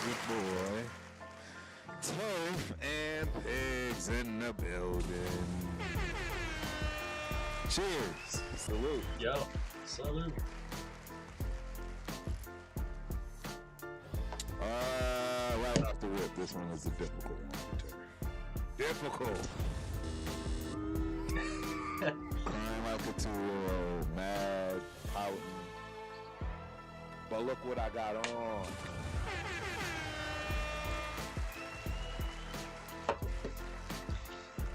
your boy. Turf and Pigs in the building. Cheers. Salute. Yo, salute. Right off the whip, this one is a difficult one. Difficult. Crying like a 2-year-old, mad, pouting. But look what I got on.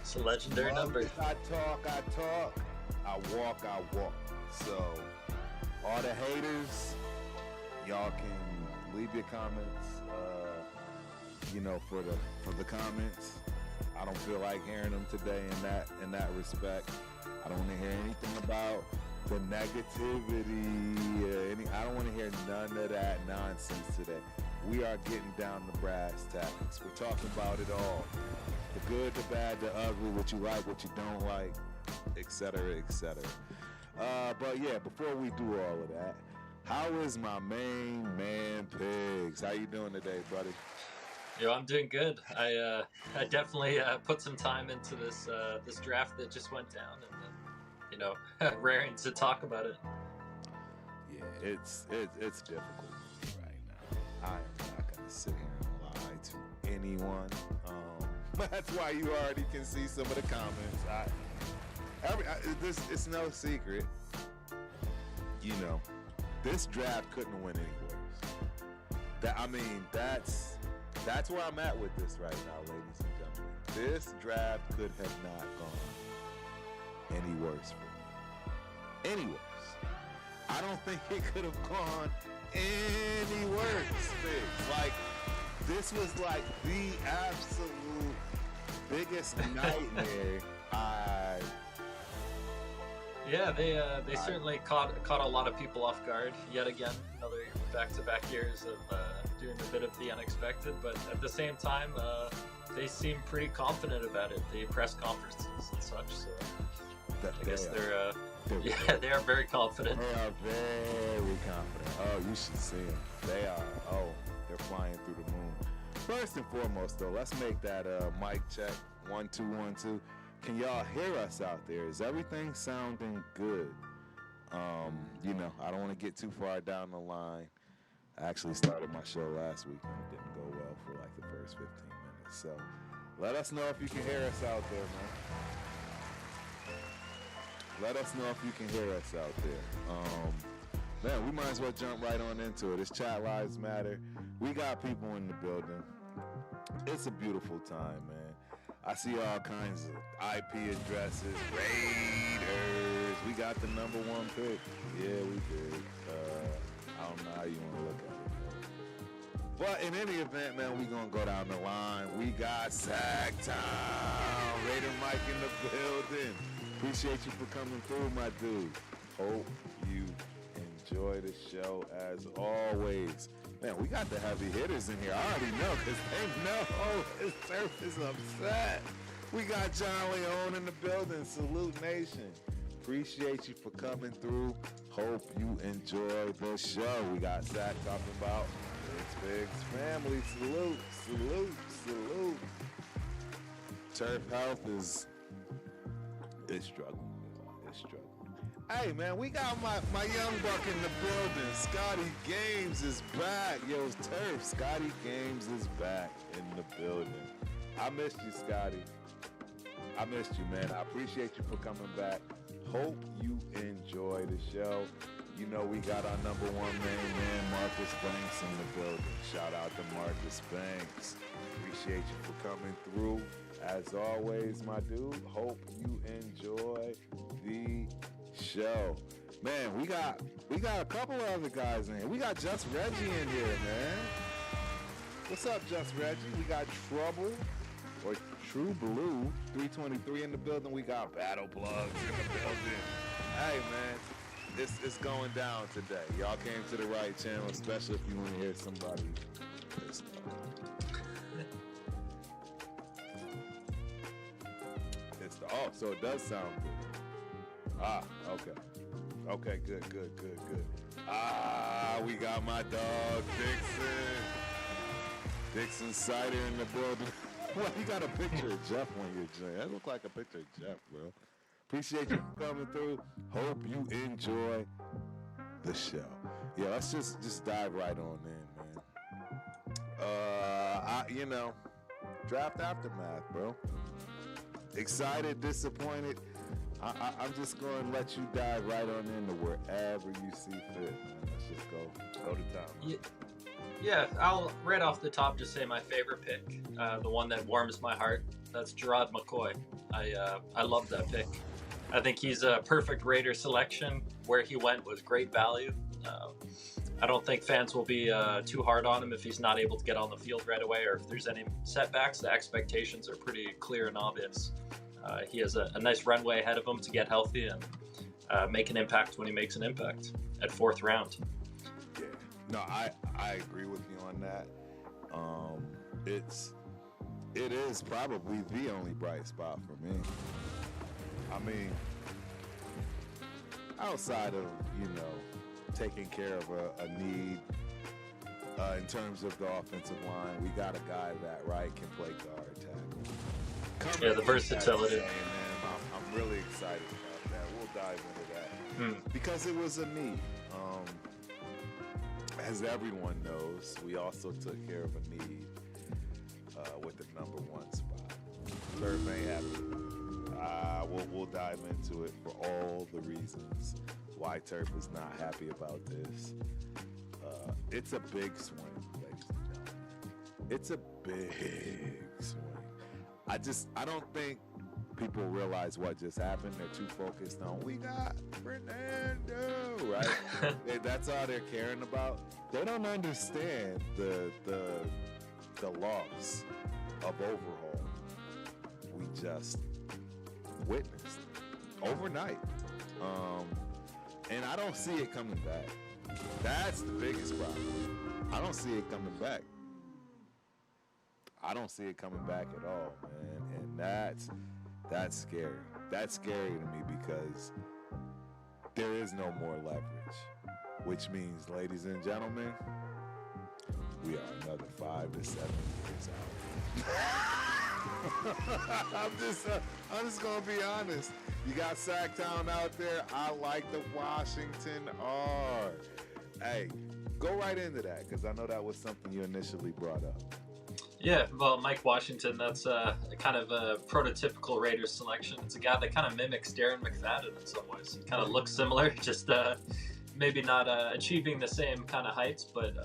It's a legendary number. I talk. I walk. So, all the haters, y'all can leave your comments. For the comments. I don't feel like hearing them today in that respect. I don't want to hear anything about the negativity. I don't want to hear none of that nonsense today. We are getting down to brass tacks. We're talking about it all. The good, the bad, the ugly, what you like, what you don't like, etc., etc. But yeah, before we do all of that, how is my main man Pigs? How you doing today, buddy? Yo, I'm doing good. I definitely put some time into this draft that just went down, and raring to talk about it. Yeah, it's difficult right now. I am not gonna sit here and lie to anyone. That's why you already can see some of the comments. It's no secret. This draft couldn't win any worse. That's where I'm at with this right now, ladies and gentlemen. This draft could have not gone any worse for me. Any worse. I don't think it could have gone any worse. Like, this was like the absolute biggest nightmare. Yeah, they certainly caught a lot of people off guard yet again. Another back-to-back years of doing a bit of the unexpected, but at the same time, they seem pretty confident about it. The press conferences and such. So I guess they are very confident. They are very confident. Oh, you should see them. They're flying through the moon. First and foremost, though, let's make that mic check. 1 2 1 2. Can y'all hear us out there? Is everything sounding good? I don't want to get too far down the line. I actually started my show last week and it didn't go well for like the first 15 minutes. So let us know if you can hear us out there, man. Let us know if you can hear us out there. Man, we might as well jump right on into it. It's Chat Lives Matter. We got people in the building. It's a beautiful time, man. I see all kinds of IP addresses, Raiders. We got the number 1 pick. Yeah, we did. I don't know how you want to look at it. But in any event, man, we going to go down the line. We got Sack Town. Raider Mike in the building. Appreciate you for coming through, my dude. Hope you enjoy the show as always. Man, we got the heavy hitters in here. I already know because they know his turf is upset. We got John Leone in the building. Salute Nation. Appreciate you for coming through. Hope you enjoy the show. We got Zach talking about Pittsburgh's family. Salute. Turf health is struggling. It's struggling. Hey, man, we got my young buck in the building. Scotty Games is back. Yo, Turf, Scotty Games is back in the building. I missed you, Scotty. I missed you, man. I appreciate you for coming back. Hope you enjoy the show. We got our number 1 main man, Marcus Banks, in the building. Shout out to Marcus Banks. Appreciate you for coming through. As always, my dude, hope you enjoy the show. Man, we got a couple of other guys in here. We got Just Reggie in here, man. What's up, Just Reggie? We got Trouble, or True Blue, 323 in the building. We got Battle Plugs in the building. Hey, man, it's going down today. Y'all came to the right channel, especially if you want to hear somebody pissed off. So it does sound good. Okay. Okay, good. We got my dog, Dixon. Dixon Cider in the building. Well, you got a picture of Jeff on your joint. That look like a picture of Jeff, bro. Appreciate you coming through. Hope you enjoy the show. Yeah, let's just dive right on in, man. Draft aftermath, bro. Excited, disappointed. I'm just going to let you dive right on into wherever you see fit, man. Let's just go to town. Yeah, I'll right off the top just say my favorite pick, the one that warms my heart. That's Gerard McCoy. I love that pick. I think he's a perfect Raider selection. Where he went was great value. I don't think fans will be too hard on him if he's not able to get on the field right away, or if there's any setbacks. The expectations are pretty clear and obvious. He has a nice runway ahead of him to get healthy and make an impact when he makes an impact at 4th round. Yeah, no, I agree with you on that. It is probably the only bright spot for me. I mean, outside of, taking care of a need in terms of the offensive line, we got a guy that, can play guard tackle. Yeah, the versatility. I'm really excited about that. We'll dive into that because it was a need. As everyone knows, we also took care of a need with the number 1 spot. Turf ain't happy. We'll dive into it for all the reasons why Turf is not happy about this. It's a big swing, ladies and gentlemen. It's a big swing. I don't think people realize what just happened. They're too focused on, we got Fernando, right? That's all they're caring about. They don't understand the loss of overhaul we just witnessed overnight. And I don't see it coming back. That's the biggest problem. I don't see it coming back. I don't see it coming back at all, man. And that's scary. That's scary to me because there is no more leverage, which means, ladies and gentlemen, we are another 5 to 7 years out. I'm just gonna be honest. You got Sacktown out there. I like the Washington R. Hey, go right into that because I know that was something you initially brought up. Yeah, well, Mike Washington, that's kind of a prototypical Raiders selection. It's a guy that kind of mimics Darren McFadden in some ways. He kind of looks similar, just maybe not achieving the same kind of heights, but,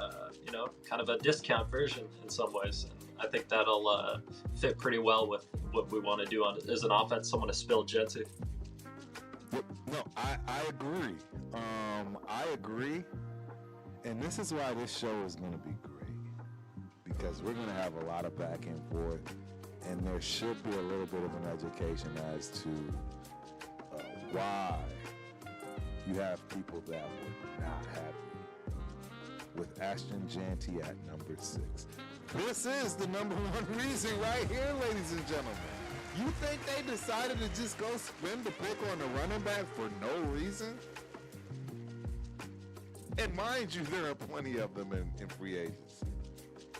kind of a discount version in some ways. And I think that'll fit pretty well with what we want to do as an offense, someone to spill into. No, I agree. I agree. And this is why this show is going to be great. Because we're going to have a lot of back and forth. And there should be a little bit of an education as to why you have people that were not happy with Ashton Jeanty at number 6. This is the number 1 reason right here, ladies and gentlemen. You think they decided to just go spend the pick on the running back for no reason? And mind you, there are plenty of them in free agency.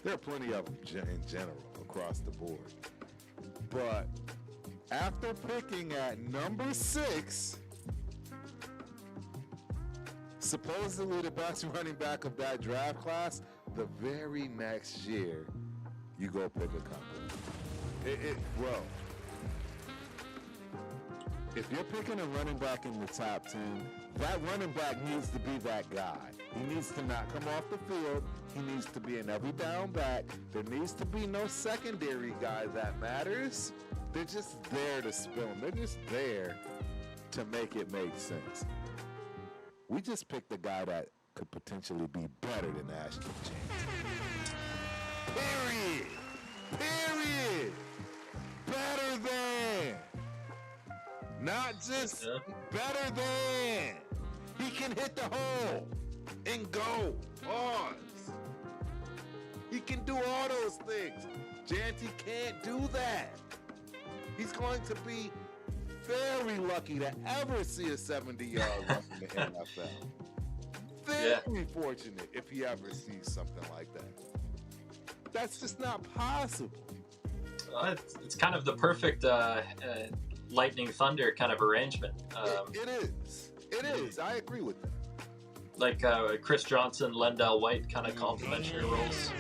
There are plenty of them in general across the board. But after picking at number 6, supposedly the best running back of that draft class, the very next year, you go pick a company. Bro, if you're picking a running back in the top 10, that running back needs to be that guy. He needs to not come off the field. He needs to be an every down back. There needs to be no secondary guy that matters. They're just there to spill them. They're just there to make it make sense. We just picked a guy that could potentially be better than Ashton Jeanty. Period. Better than. Not just better than. He can hit the hole and go. Pause. He can do all those things. Jeanty can't do that. He's going to be very lucky to ever see a 70-yard run in the NFL. Very fortunate if he ever sees something like that. that's just not possible. It's kind of the perfect lightning thunder kind of arrangement. It is. It is. I agree with that. Like Chris Johnson, Lendell White kind of complementary roles.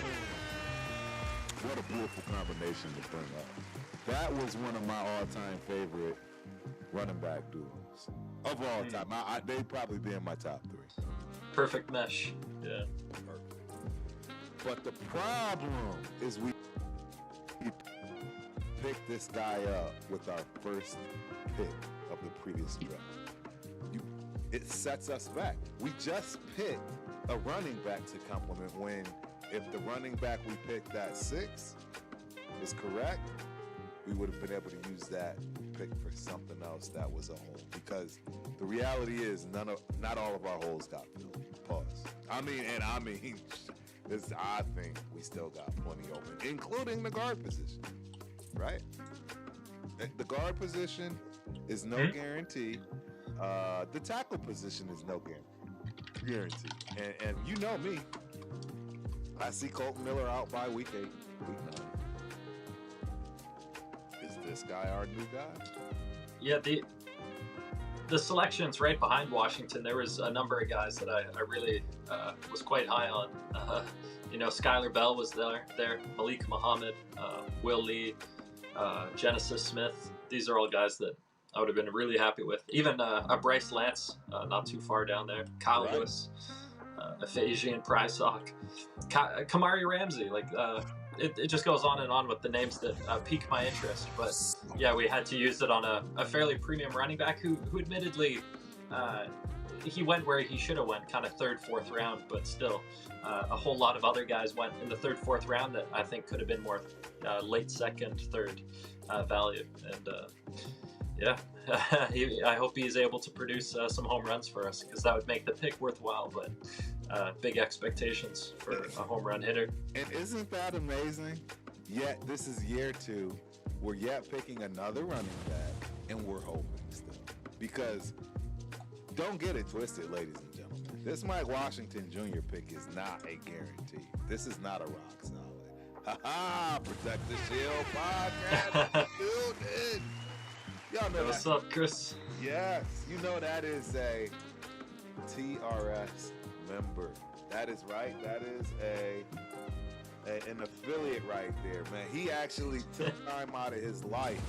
What a beautiful combination to bring up. That was one of my all-time favorite running back duos of all time. They'd probably be in my top 3. Perfect mesh. Yeah. But the problem is we picked this guy up with our first pick of the previous draft. It sets us back. We just picked a running back to complement when, if the running back we picked at 6 was correct, we would have been able to use that pick for something else that was a hole. Because the reality is, not all of our holes got filled. Pause. I think we still got plenty open, including the guard position, right? The guard position is no guarantee. The tackle position is no guarantee. And you know me. I see Colton Miller out by week 8, week 9. Is this guy our new guy? Yeah, the selections right behind Washington, there was a number of guys that I really was quite high on. Skylar Bell was there, Malik Muhammad, Will Lee, Genesis Smith. These are all guys that I would have been really happy with. Even a Bryce Lance, not too far down there. Kyle Lewis, Ephesian Prysock, Kamari Ramsey. It just goes on and on with the names that pique my interest. But yeah, we had to use it on a fairly premium running back who admittedly, he went where he should have went, kind of 3rd, 4th round, but still a whole lot of other guys went in the 3rd, 4th round that I think could have been more late 2nd, 3rd value. And yeah, I hope he's able to produce some home runs for us, because that would make the pick worthwhile. But big expectations for a home run hitter. And isn't that amazing? Yet this is year 2. We're yet picking another running back, and we're hoping still. Because don't get it twisted, ladies and gentlemen. This Mike Washington Jr. pick is not a guarantee. This is not a rock solid. Ha-ha! Protect the Shield podcast. Building. Y'all know what's up, Chris? Yes, you know that is a TRS member. That is right. That is an affiliate right there, man. He actually took time out of his life.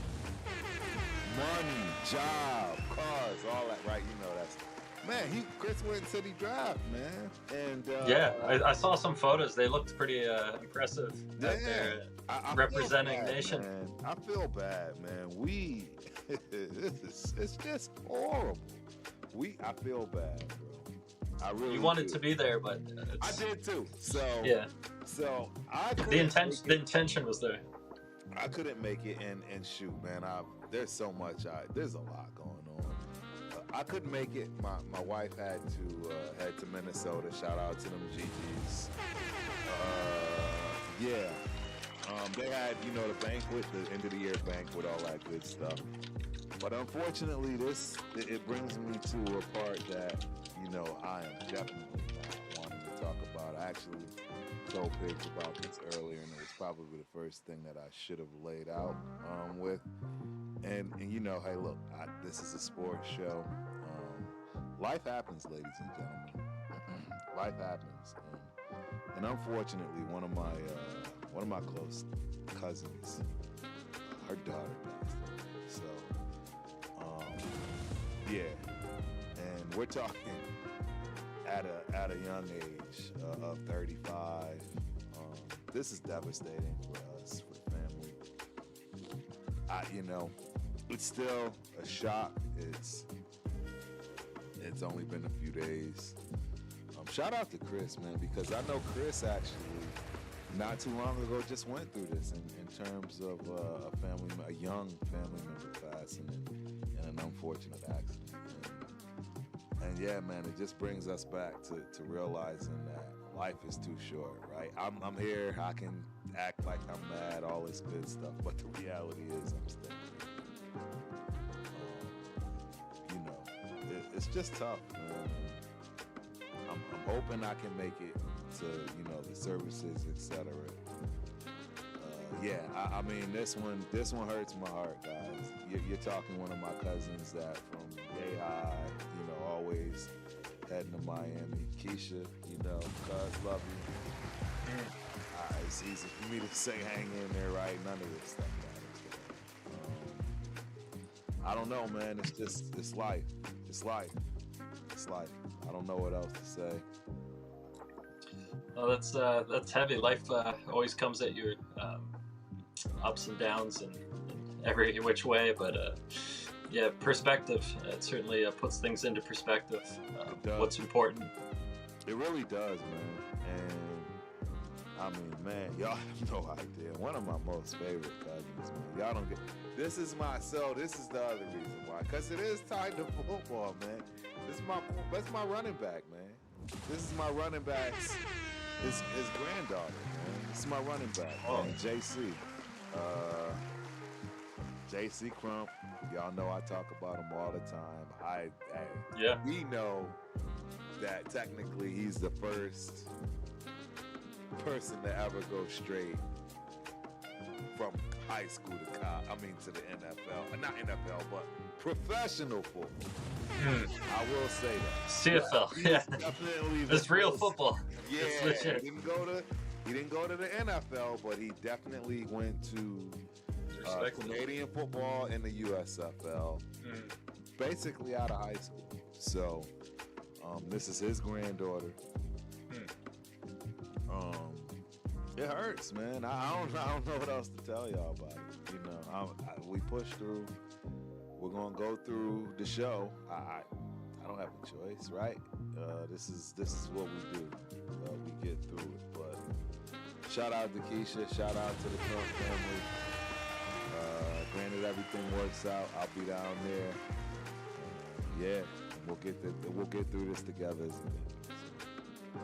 Money, job, cars, all that, right? You know that's... Man, Chris went into the draft, man. And yeah, I saw some photos. They looked pretty impressive out there, representing bad, nation. Man. I feel bad, man. It's just horrible. I feel bad, bro. I really. You wanted to be there, but I did too. So yeah. So the intention was there. I couldn't make it, and shoot, man. There's so much. There's a lot going on. I couldn't make it. My wife had to head to Minnesota. Shout out to them GGs. Yeah. They had, the banquet, the end of the year banquet, all that good stuff. But unfortunately, it brings me to a part that, I am definitely not wanting to talk about. I actually told Pigs about this earlier, and it was probably the first thing that I should have laid out with. And hey, look, this is a sports show. Life happens, ladies and gentlemen. Life happens. And unfortunately, one of my close cousins, her daughter passed away. So, yeah. And we're talking at a young age of 35. This is devastating for us, for the family. It's still a shock. It's only been a few days. Shout out to Chris, man, because I know Chris actually not too long ago just went through this in terms of a young family member passing in an unfortunate accident. And yeah, man, it just brings us back to realizing that life is too short, right? I'm here, I can act like I'm mad, all this good stuff, but the reality is I'm still here. It's just tough, man. I'm hoping I can make it to, the services, etc. Yeah, I mean this one hurts my heart, guys. You're talking one of my cousins that from yay high, you know, always heading to Miami. Keisha, you know, cuz love you. It's easy for me to say hang in there, right? None of this stuff matters. I don't know, man. It's life. It's life. I don't know what else to say. Well, that's heavy. Life always comes at you, ups and downs and every which way. But yeah, perspective. It certainly puts things into perspective. What's important. It really does, man. And I mean, man, y'all have no idea. One of my most favorite cousins, man. Y'all don't get. This is the other reason why. Because it is tied to football, man. That's my running back, man. This is my running back's his granddaughter, man. This is my running back, man. JC. JC Crump. Y'all know I talk about him all the time. We know that technically he's the first person to ever go straight from high school to college. I mean, to the NFL. Not NFL, but professional football. I will say that. CFL, yeah. Definitely it's real football. Yeah, it's legit. He didn't go to the NFL, but he definitely went to Canadian football in the USFL. Basically out of high school. So, this is his granddaughter. It hurts, man. I don't know what else to tell y'all about it. You know, we push through. We're gonna go through the show. I don't have a choice, right? This is what we do. We get through it. But shout out to Keisha. Shout out to the Trump family. Granted, everything works out. I'll be down there. Yeah, we'll get through this together. So I'm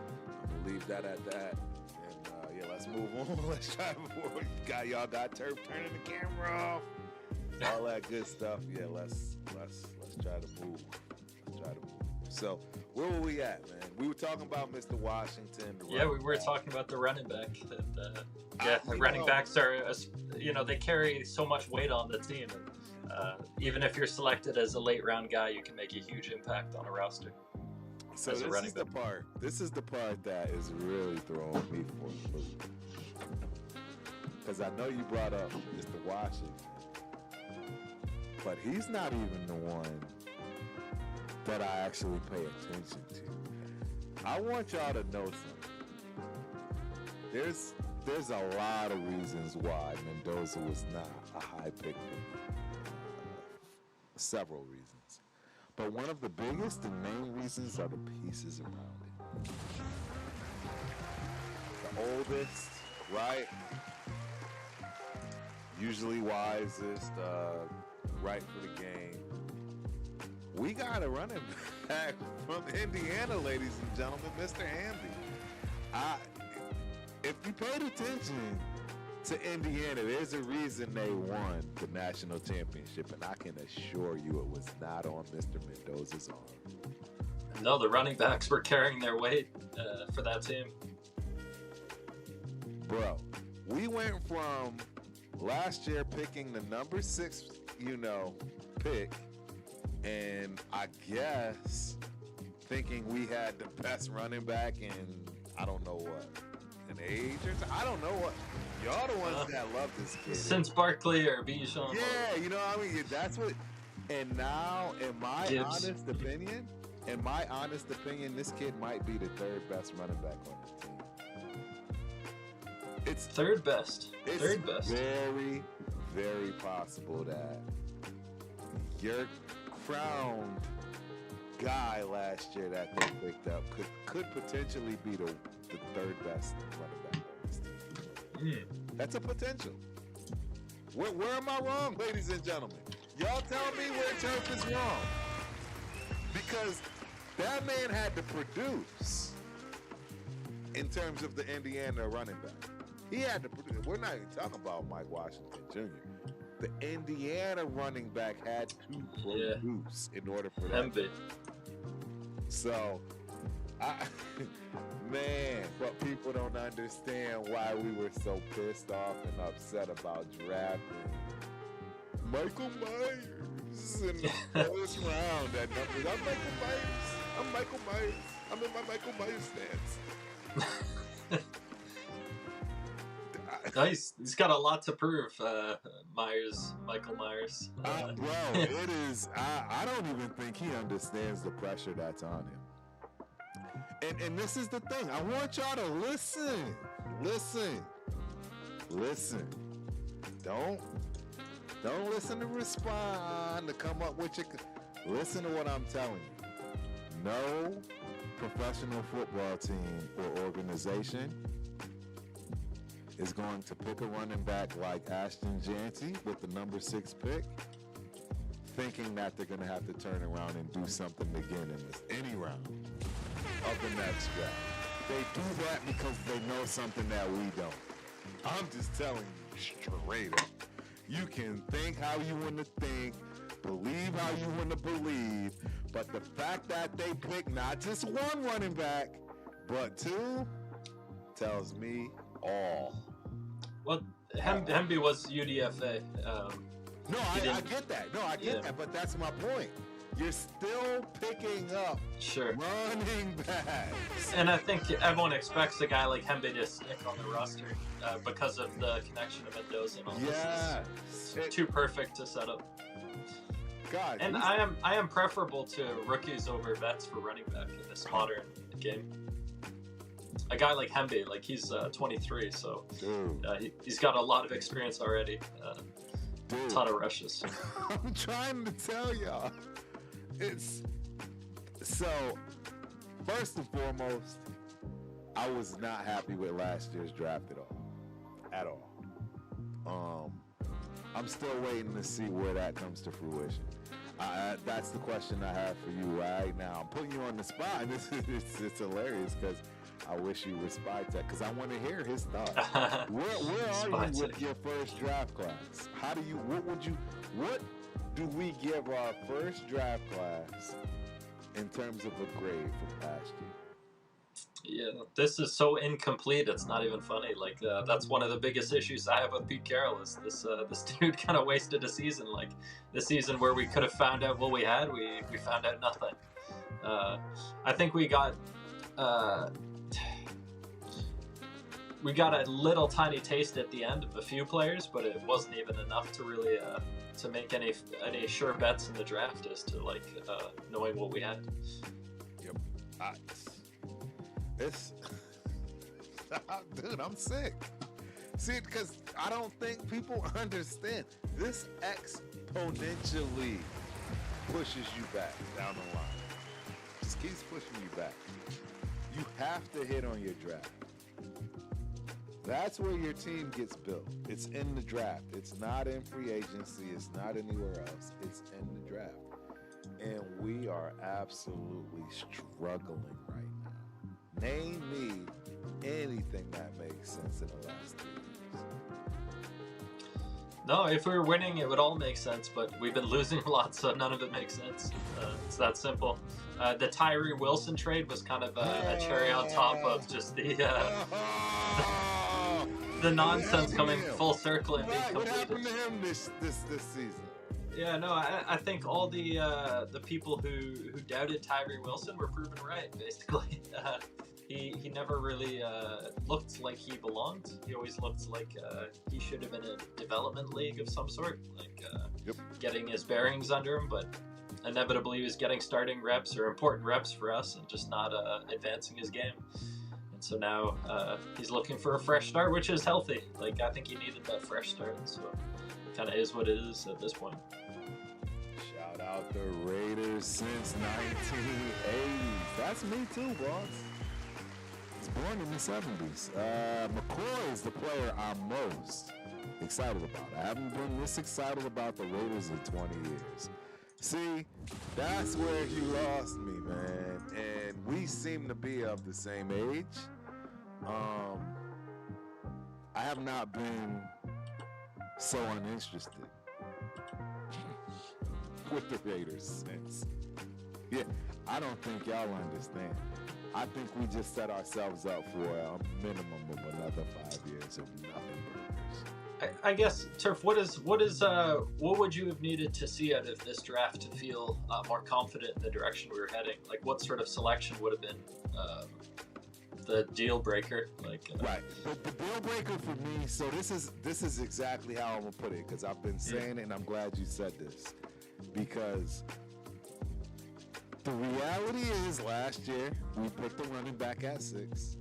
gonna leave that at that. Yeah, let's move on. Let's try before y'all got Turf turning the camera off. All that good stuff. Yeah, let's try to move. So where were we at, man? We were talking about Mr. Washington. Yeah, we were talking about the running back. Running backs are, they carry so much weight on the team. And, even if you're selected as a late round guy, you can make a huge impact on a roster. So this is the part that is really throwing me for a loop. Because I know you brought up Mr. Washington, but he's not even the one that I actually pay attention to. I want y'all to know something. There's a lot of reasons why Mendoza was not a high pick for me. Several reasons. But one of the biggest and main reasons are the pieces around it. The oldest, right? Usually wisest, right for the game. We got a running back from Indiana, ladies and gentlemen, Mr. Hamby. If you paid attention to Indiana, there's a reason they won the national championship, and I can assure you it was not on Mr. Mendoza's arm. No, the running backs were carrying their weight for that team. Bro, we went from last year picking the number 6, pick, and I guess thinking we had the best running back in, I don't know what, an age or something. I don't know what. Y'all the ones that love this kid. Since Barkley or Bijan. Yeah, you know what I mean? That's what. And now, in my honest opinion, this kid might be the third best running back on the team. It's third best. Third best. Very, very possible that your crowned guy last year that they picked up could potentially be the third best running back on this team. That's a potential. Where am I wrong, ladies and gentlemen? Y'all tell me where Turf is wrong. Because that man had to produce in terms of the Indiana running back. He had to produce. We're not even talking about Mike Washington Jr. The Indiana running back had to produce in order for that. Hembit. So, I, man, but people don't understand why we were so pissed off and upset about drafting Michael Myers in the first round at numbers. I'm Michael Myers. I'm Michael Myers. I'm in my Michael Myers stance. No, he's got a lot to prove, Michael Myers. Bro, it is. I don't even think he understands the pressure that's on him. And this is the thing. I want y'all to listen. Don't listen to respond to come up with your. Listen to what I'm telling you. No professional football team or organization is going to pick a running back like Ashton Janty with the number 6 pick, thinking that they're going to have to turn around and do something again in any round of the next draft. They do that because they know something that we don't. I'm just telling you straight up. You can think how you want to think, believe how you want to believe, but the fact that they pick not just one running back, but 2, tells me all. Well, Hemby was UDFA. No, I get that. No, I get that, but that's my point. You're still picking up running backs. And I think everyone expects a guy like Hemby to stick on the roster because of the connection to Mendoza and all this. It's too perfect to set up. God, and I am preferable to rookies over vets for running back in this modern game. A guy like Hemby, like he's 23, so he's got a lot of experience already. A ton of rushes. I'm trying to tell y'all. It's so. First and foremost, I was not happy with last year's draft at all. I'm still waiting to see where that comes to fruition. That's the question I have for you right now. I'm putting you on the spot, and it's hilarious because I wish you respect that because I want to hear his thoughts. Where are you with your first draft class? What do we give our first draft class in terms of a grade from last year? Yeah, this is so incomplete. It's not even funny. Like that's one of the biggest issues I have with Pete Carroll is this dude kind of wasted a season. Like the season where we could have found out what we had, we found out nothing. I think we got a little tiny taste at the end of a few players, but it wasn't even enough to really to make any sure bets in the draft as to like knowing what we had. Yep. Dude, I'm sick. See, because I don't think people understand. This exponentially pushes you back down the line. Just keeps pushing you back. You have to hit on your draft. That's where your team gets built. It's in the draft. It's not in free agency. It's not anywhere else. It's in the draft. And we are absolutely struggling right now. Name me anything that makes sense in the last 3 years. No, if we were winning, it would all make sense, but we've been losing a lot, so none of it makes sense. It's that simple. The Tyree Wilson trade was kind of a cherry on top of just the nonsense coming full circle and being completed. What happened to him this season? Yeah, no, I think all the people who doubted Tyree Wilson were proven right, basically. He never really looked like he belonged. He always looked like he should have been in a development league of some sort, like getting his bearings under him, but inevitably he was getting starting reps or important reps for us and just not advancing his game. And so now he's looking for a fresh start, which is healthy. Like, I think he needed that fresh start, so it kind of is what it is at this point. Shout out the Raiders since 1980. That's me too, boss. He's born in the 70s. McCoy is the player I'm most excited about. I haven't been this excited about the Raiders in 20 years. See, that's where you lost me, man. And we seem to be of the same age. I have not been so uninterested with the Raiders since. Yeah, I don't think y'all understand. I think we just set ourselves up for a minimum of another 5 years of nothing burgers. I guess, Turf, what would you have needed to see out of this draft to feel more confident in the direction we were heading? Like, what sort of selection would have been the deal breaker? Right. The deal breaker for me. So this is exactly how I'm gonna put it, because I've been saying it, and I'm glad you said this, because the reality is last year we put the running back at 6.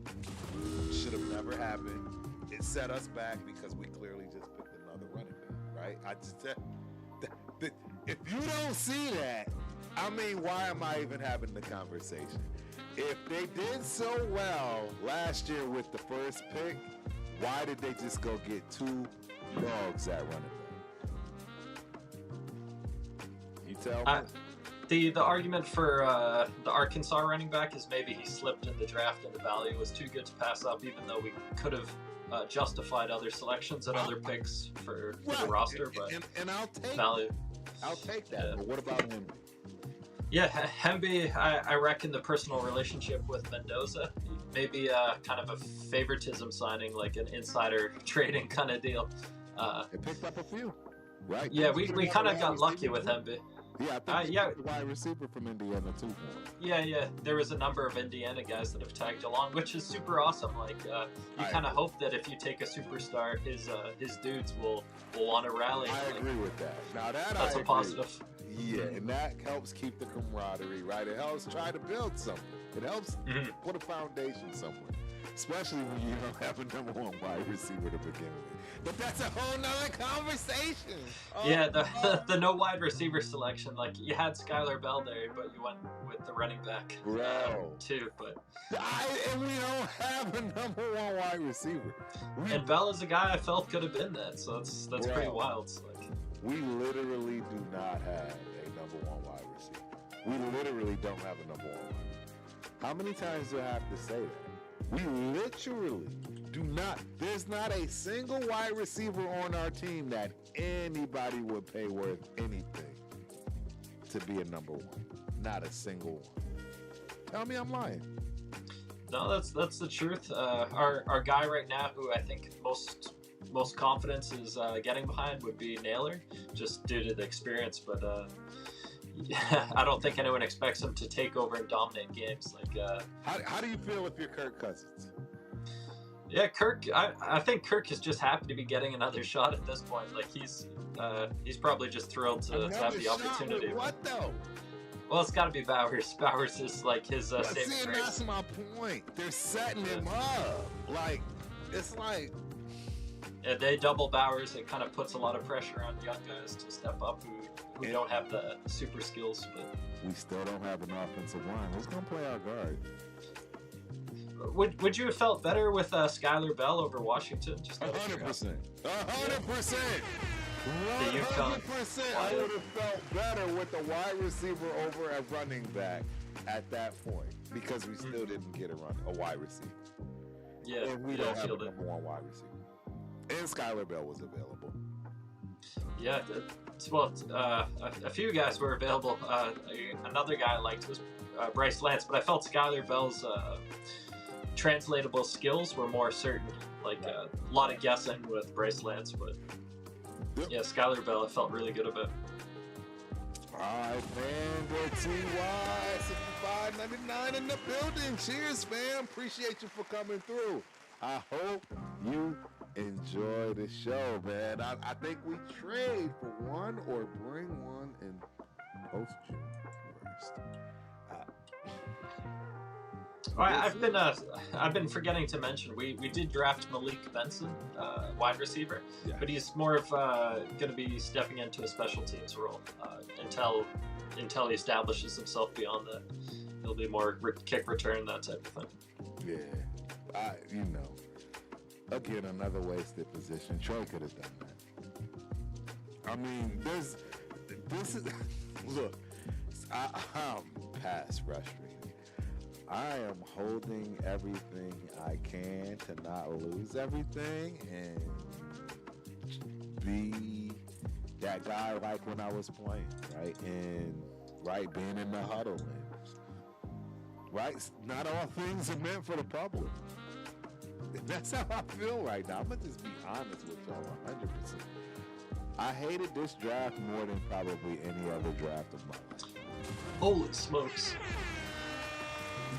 Should have never happened. It set us back because we clearly just picked another running back, right? I just if you don't see that, I mean, why am I even having the conversation? If they did so well last year with the first pick, why did they just go get 2 dogs at running back? You tell me. The argument for the Arkansas running back is maybe he slipped in the draft and the value was too good to pass up, even though we could have justified other selections and other picks for the roster. But and I'll take value. I'll take that. Yeah. But what about him? Yeah, Hemby, I reckon the personal relationship with Mendoza, maybe kind of a favoritism signing, like an insider trading kind of deal. It picked up a few, right? Yeah, we kind of got lucky with Hemby. Yeah, I think the wide receiver from Indiana too. Yeah. There was a number of Indiana guys that have tagged along, which is super awesome. Like, you kind of hope that if you take a superstar, his dudes will want to rally. I agree with that. Now that's a positive. Yeah, and that helps keep the camaraderie, right? It helps try to build something. It helps put a foundation somewhere, especially when you don't have a number 1 wide receiver to begin with. But that's a whole nother conversation. Yeah, the no wide receiver selection, like you had Skylar Bell there, but you went with the running back too. But and we don't have a number 1 wide receiver. And Bell is a guy I felt could have been that, so that's pretty wild. So, we literally do not have a number 1 wide receiver. We literally don't have a number 1 wide receiver. How many times do I have to say that? We literally do not. There's not a single wide receiver on our team that anybody would pay worth anything to be a number 1. Not a single one. Tell me I'm lying. No, that's the truth. Our guy right now, who I think most confidence is getting behind, would be Naylor, just due to the experience. But I don't think anyone expects him to take over and dominate games. Like, how do you feel if you're Kirk Cousins? Yeah, Kirk. I think Kirk is just happy to be getting another shot at this point. Like, he's probably just thrilled to have the opportunity. With what though? Well, it's got to be Bowers. Bowers is like his saving grace. That's my point. They're setting him up. Like, it's like. Yeah, they double Bowers. It kind of puts a lot of pressure on young guys to step up who don't have the super skills. But we still don't have an offensive line. Who's gonna play our guard? Would you have felt better with Skylar Bell over Washington? Just 100%. 100%. The UConn. 100%. I would have felt better with the wide receiver over a running back at that point, because we still didn't get a wide receiver. Yeah, and we don't have a number 1 wide receiver. And Skylar Bell was available. Yeah, well, a few guys were available. Another guy I liked was Bryce Lance, but I felt Skylar Bell's translatable skills were more certain. Like, a lot of guessing with Bryce Lance, but yeah, Skylar Bell I felt really good about. All right, man. The TY 6599 in the building. Cheers, fam. Appreciate you for coming through. I hope you enjoy the show, man. I think we trade for one or bring one and post you first. All right, I've been forgetting to mention we did draft Malik Benson, wide receiver, but he's more of going to be stepping into a special teams role until he establishes himself beyond that. He'll be more kick return, that type of thing. Yeah, again, another wasted position. Troy could have done that. I mean, this is look. I'm past frustrated. I am holding everything I can to not lose everything and be that guy like when I was playing, right? And being in the huddle and right? Not all things are meant for the public. And that's how I feel right now. I'm going to just be honest with y'all 100%. I hated this draft more than probably any other draft of my life. Holy smokes.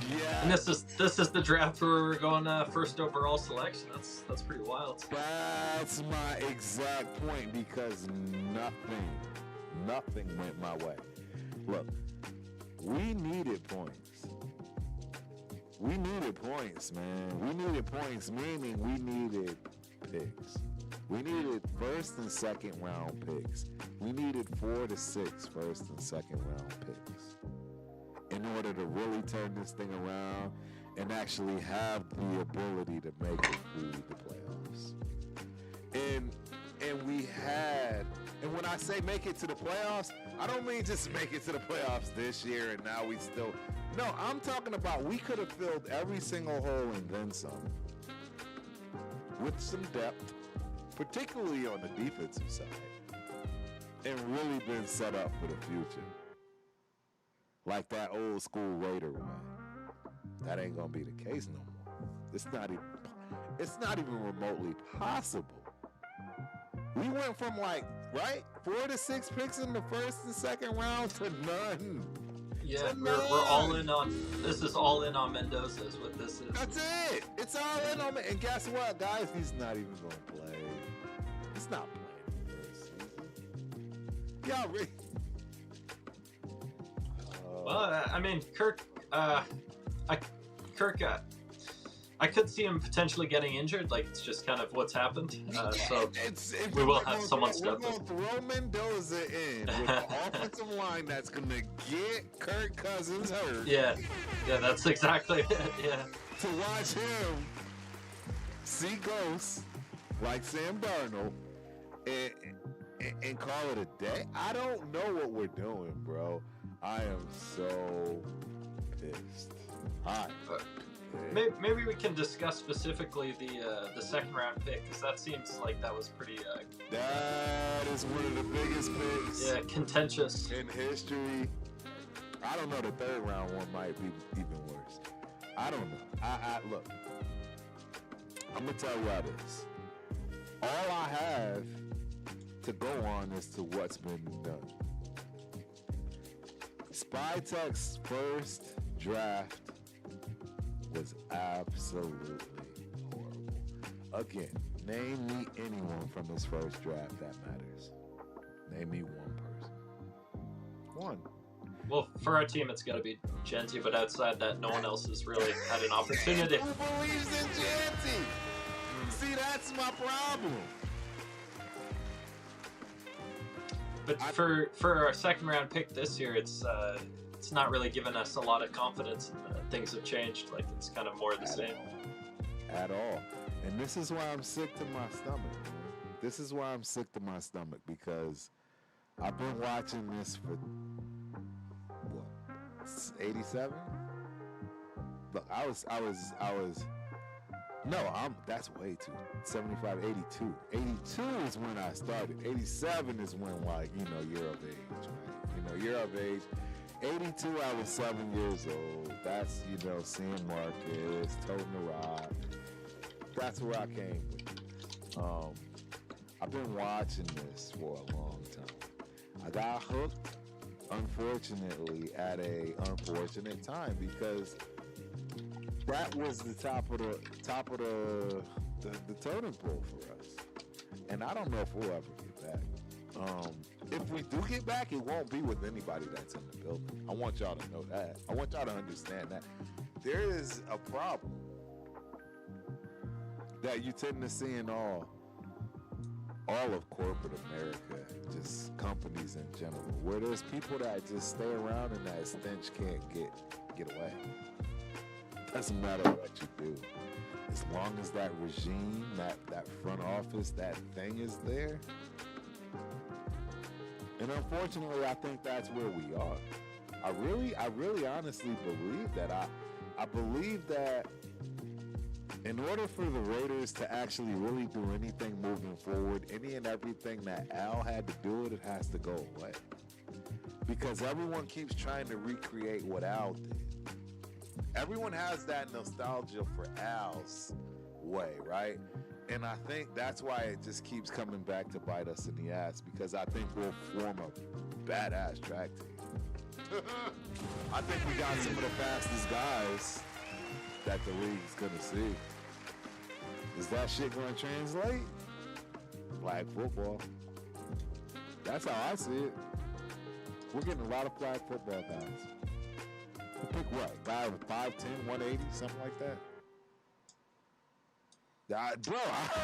Yeah. And this is the draft where we're going first overall selection. That's pretty wild. That's my exact point, because nothing went my way. Look, we needed points. We needed points, man. We needed points, meaning we needed picks. We needed first and second round picks. We needed 4 to 6 first and second round picks in order to really turn this thing around and actually have the ability to make it through the playoffs. And we had, and when I say make it to the playoffs, I don't mean just make it to the playoffs this year and now we still, no, I'm talking about we could have filled every single hole and then some with some depth, particularly on the defensive side, and really been set up for the future. Like that old school Raider way. That ain't gonna be the case no more. It's not even remotely possible. We went from 4 to 6 picks in the first and second round to none. Yeah, we're all in on, this is all in on Mendoza is what this is. That's it. It's all in on me. And guess what, guys? He's not even gonna play. He's not playing the first season. Y'all really? Well, I mean, Kirk, I could see him potentially getting injured. Like, it's just kind of what's happened. So we will have someone step up. We're going to throw Mendoza in with the offensive line that's going to get Kirk Cousins hurt. Yeah, that's exactly it. Yeah. To watch him see ghosts like Sam Darnold and call it a day. I don't know what we're doing, bro. I am so pissed. Hi. Maybe we can discuss specifically the second round pick, because that seems like that was pretty. That is one of the biggest picks. Yeah, contentious in history. I don't know. The third round one might be even worse. I don't know. I look. I'm gonna tell you how this. All I have to go on is to what's been done. Spytek's first draft was absolutely horrible. Again, name me anyone from his first draft that matters. Name me one person. One. Well, for our team, it's got to be Genty, but outside that, no one else has really had an opportunity. Who believes in Genty? See, that's my problem. But for our second round pick this year, it's not really given us a lot of confidence. Things have changed. Like, it's kind of more of the same. At all. And this is why I'm sick to my stomach, man. This is why I'm sick to my stomach, because I've been watching this for, 87? Look, that's way too. 75, 82. 82 is when I started. 87 is when, you're of age, right? You're of age. 82, I was 7 years old. That's, seeing Marcus, toting the rock. That's where I came with. I've been watching this for a long time. I got hooked, unfortunately, at a unfortunate time, because that was the top of the totem pole for us. And I don't know if we'll ever get back. If we do get back, it won't be with anybody that's in the building. I want y'all to know that. I want y'all to understand that. There is a problem that you tend to see in all of corporate America, just companies in general, where there's people that just stay around and that stench can't get away. Doesn't matter what you do. As long as that regime, that front office, that thing is there. And unfortunately, I think that's where we are. I really honestly believe that. I believe that in order for the Raiders to actually really do anything moving forward, any and everything that Al had to do with it has to go away. Because everyone keeps trying to recreate what Al did. everyone has that nostalgia for Al's way, right? And I think that's why it just keeps coming back to bite us in the ass, because I think we'll form a badass track team. I think we got some of the fastest guys that the league's gonna see. Is that shit gonna translate? Flag football. That's how I see it. We're getting a lot of flag football guys. We'll pick what? 5'10", 180, something like that? Bro,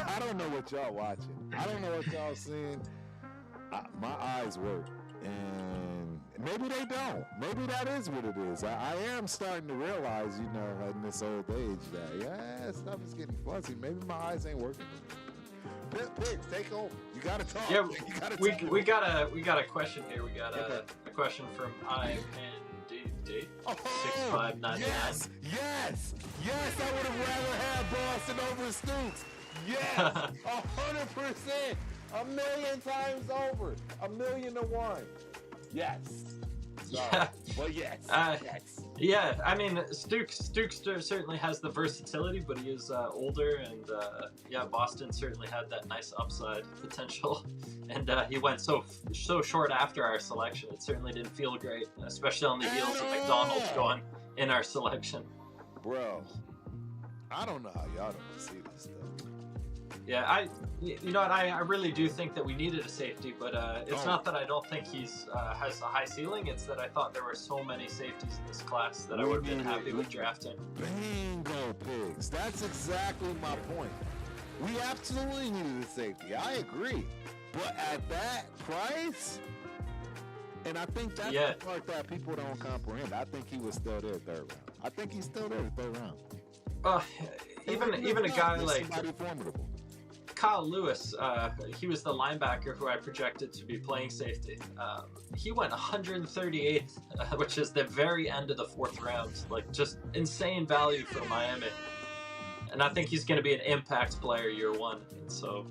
I don't know what y'all watching. I don't know what y'all seeing. My eyes work. And maybe they don't. Maybe that is what it is. I am starting to realize, you know, in this old age that, yeah, stuff is getting fuzzy. Maybe my eyes ain't working. Pig, take over. You gotta talk. Yeah, you gotta we got a question here. We got a question from IMND. 6599. Yes! I would have rather had Boston over Stoops. Yes! 100%. A million times over. 1,000,000-1. Yes. Sorry. Yeah. Well, yes. Yes. Yeah, I mean, Stooks certainly has the versatility, but he is older, and Boston certainly had that nice upside potential, and he went so short after our selection. It certainly didn't feel great, especially on the heels of McDonald's going in our selection. Bro, I don't know how y'all don't see this stuff. Yeah, you know what? I really do think that we needed a safety, but it's not that I don't think he's has a high ceiling. It's that I thought there were so many safeties in this class that I would have been happy with drafting. Bingo, Pigs. That's exactly my point. We absolutely needed a safety. I agree. But at that price, and I think that's the part that people don't comprehend. I think he was still there third round. I think he's still there third round. Even a guy like somebody formidable. Kyle Lewis, he was the linebacker who I projected to be playing safety. He went 138th, which is the very end of the fourth round. Like, just insane value for Miami. And I think he's going to be an impact player year one. And so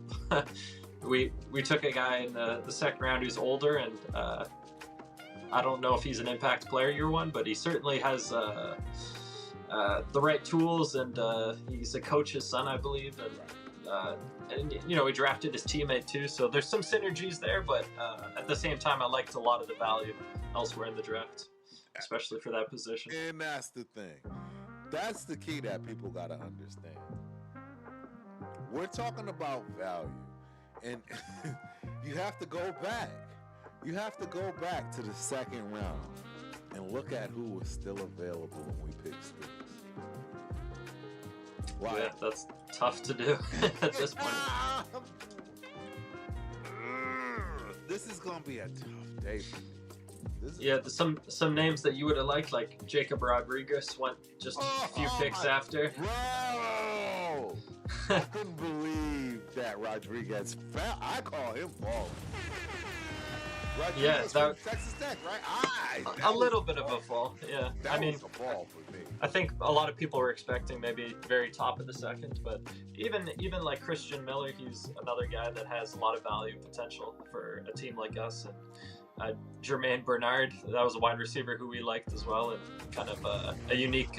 we took a guy in the second round who's older, and I don't know if he's an impact player year one, but he certainly has the right tools, and he's a coach's son, I believe. And you know, we drafted his teammate too, so there's some synergies there, but at the same time, I liked a lot of the value elsewhere in the draft, especially for that position. And that's the thing. That's the key that people got to understand. We're talking about value, and you have to go back. You have to go back to the second round and look at who was still available when we picked Stoops. Why? Yeah, that's tough to do at this point. This is gonna be a tough day for me. Some names that you would have liked, like Jacob Rodriguez, went just a few picks after. Bro, I couldn't believe that Rodriguez fell. I call him balling. Rodriguez from Texas Tech, right? A little bit of a fall, yeah. That was a ball for me. I think a lot of people were expecting maybe very top of the second, but even like Christian Miller, he's another guy that has a lot of value potential for a team like us. And Jermaine Bernard, that was a wide receiver who we liked as well, and kind of a unique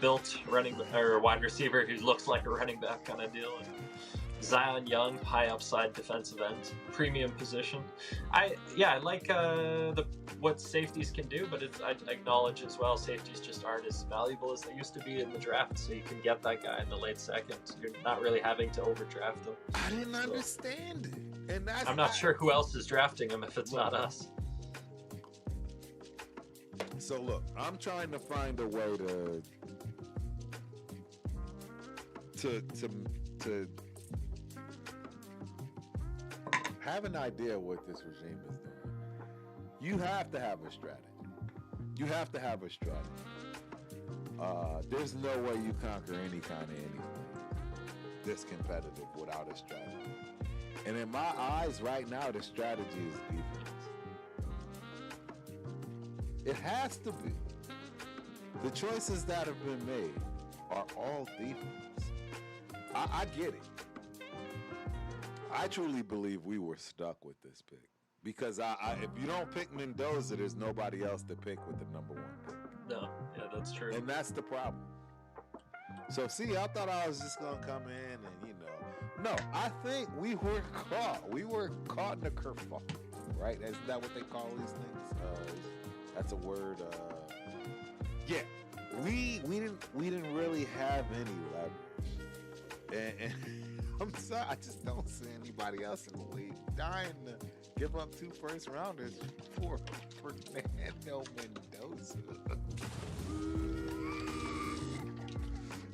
built running or wide receiver who looks like a running back kind of deal. And Zion Young, high upside defensive end, premium position. I like what safeties can do, but I acknowledge as well safeties just aren't as valuable as they used to be in the draft. So you can get that guy in the late second. You're not really having to overdraft them. I didn't understand it, and I'm not sure who else is drafting him if it's not us. So look, I'm trying to find a way to have an idea what this regime is doing. You have to have a strategy. You have to have a strategy. There's no way you conquer any kind of anything this competitive without a strategy. And in my eyes, right now, the strategy is defense. It has to be. The choices that have been made are all defense. I get it. I truly believe we were stuck with this pick because if you don't pick Mendoza, there's nobody else to pick with the number one pick. No, yeah, that's true. And that's the problem. So see, I thought I was just gonna come in and no, I think we were caught. We were caught in a kerfuffle, right? Is that what they call these things? That's a word. Yeah, we didn't really have any leverage, and I'm sorry, I just don't see anybody else in the league dying to give up 2 first rounders for Fernando Mendoza.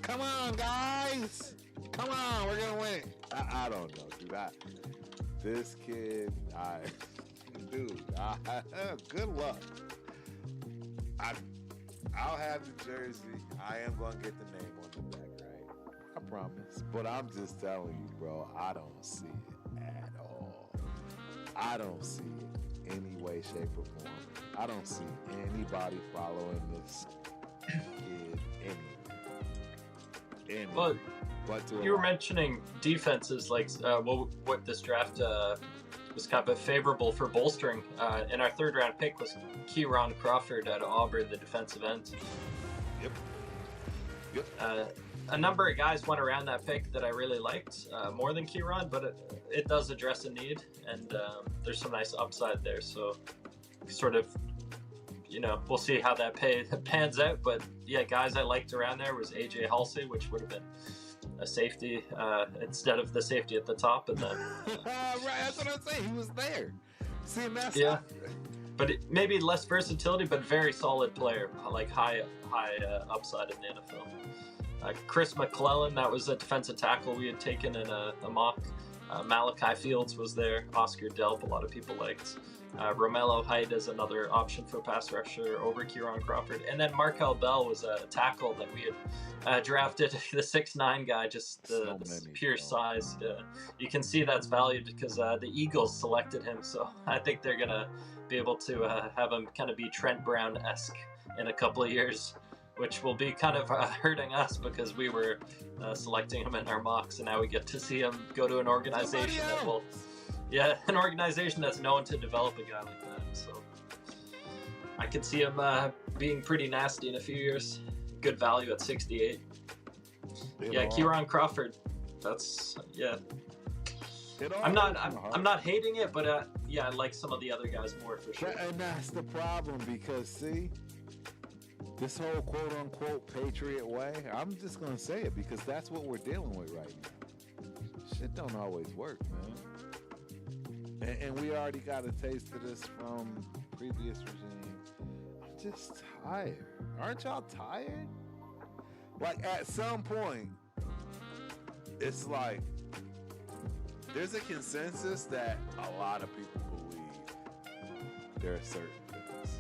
Come on, guys! Come on, we're gonna win. I don't know, dude. This kid, good luck. I'll have the jersey. I am gonna get the name on the back, right? I promise. But I'm just telling you, bro, I don't see it at all. I don't see it any way, shape, or form. I don't see anybody following this kid anywhere. But you were mentioning defenses, like what this draft was kind of favorable for bolstering. And our 3rd round pick was Kieran Crawford out of Auburn, the defensive end. Yep. A number of guys went around that pick that I really liked, more than Kieran, but it does address a need, and there's some nice upside there. So sort of, we'll see how that pans out. But yeah, guys I liked around there was AJ Halsey, which would have been a safety instead of the safety at the top, and then right, that's what I'm saying. He was there. See, that's but maybe less versatility, but very solid player, like high upside in the NFL. Chris McClellan, that was a defensive tackle we had taken in a mock. Malachi Fields was there. Oscar Delp, a lot of people liked. Romello Height is another option for pass rusher over Kieran Crawford. And then Markel Bell was a tackle that we had drafted, the 6'9" guy, just the pure size. You can see that's valued because the Eagles selected him, so I think they're going to be able to have him kind of be Trent Brown-esque in a couple of years, which will be kind of hurting us because we were selecting him in our mocks, and now we get to see him go to an organization that will... Yeah, an organization that's known to develop a guy like that. So I could see him being pretty nasty in a few years. Good value at 68. Yeah, Kieran Crawford. That's I'm not hating it, but I like some of the other guys more for sure. And that's the problem because see, this whole quote unquote Patriot way. I'm just gonna say it because that's what we're dealing with right now. Shit don't always work, man. And we already got a taste of this from previous regime. I'm just tired. Aren't y'all tired? Like, at some point, it's like, there's a consensus that a lot of people believe there are certain things.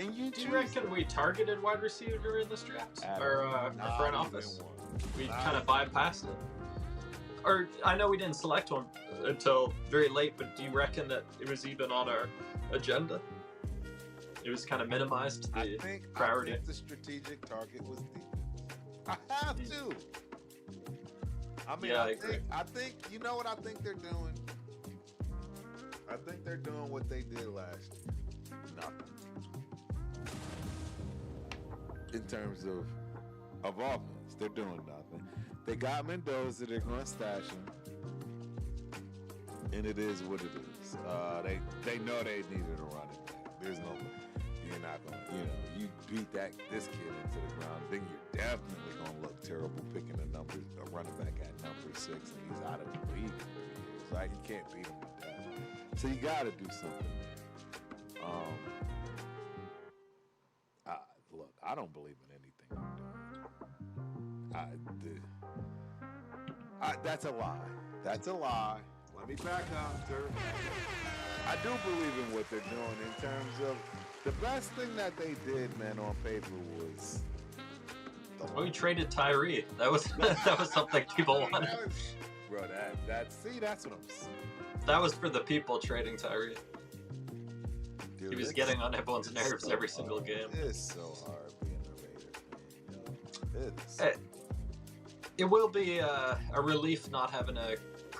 And do you reckon we targeted wide receiver in this draft? Or front office? We kind of bypassed it? Or, I know we didn't select one until very late, but do you reckon that it was even on our agenda? It was kind of minimized, the priority. I think the strategic target was defense. I have to. I mean, yeah, I think, you know what I think they're doing? I think they're doing what they did last year. Nothing. In terms of offense, they're doing nothing. They got Mendoza, they're going to stash him. And it is what it is. They know they needed a running back. There's no, you're not going to, you beat this kid into the ground, then you're definitely going to look terrible picking a running back at number 6, and he's out of the league for 3 years. Like, you can't beat him with that. So you got to do something there. Look, I don't believe in anything they're doing. That's a lie. That's a lie. Let me back up, Turf. I do believe in what they're doing in terms of the best thing that they did, man, on paper was. We traded Tyree. That was something people wanted. Bro, that's what I'm saying. That was for the people trading Tyree. Dude, he was getting on everyone's nerves every single game. It's so hard being a Raider fan. It will be a relief not having a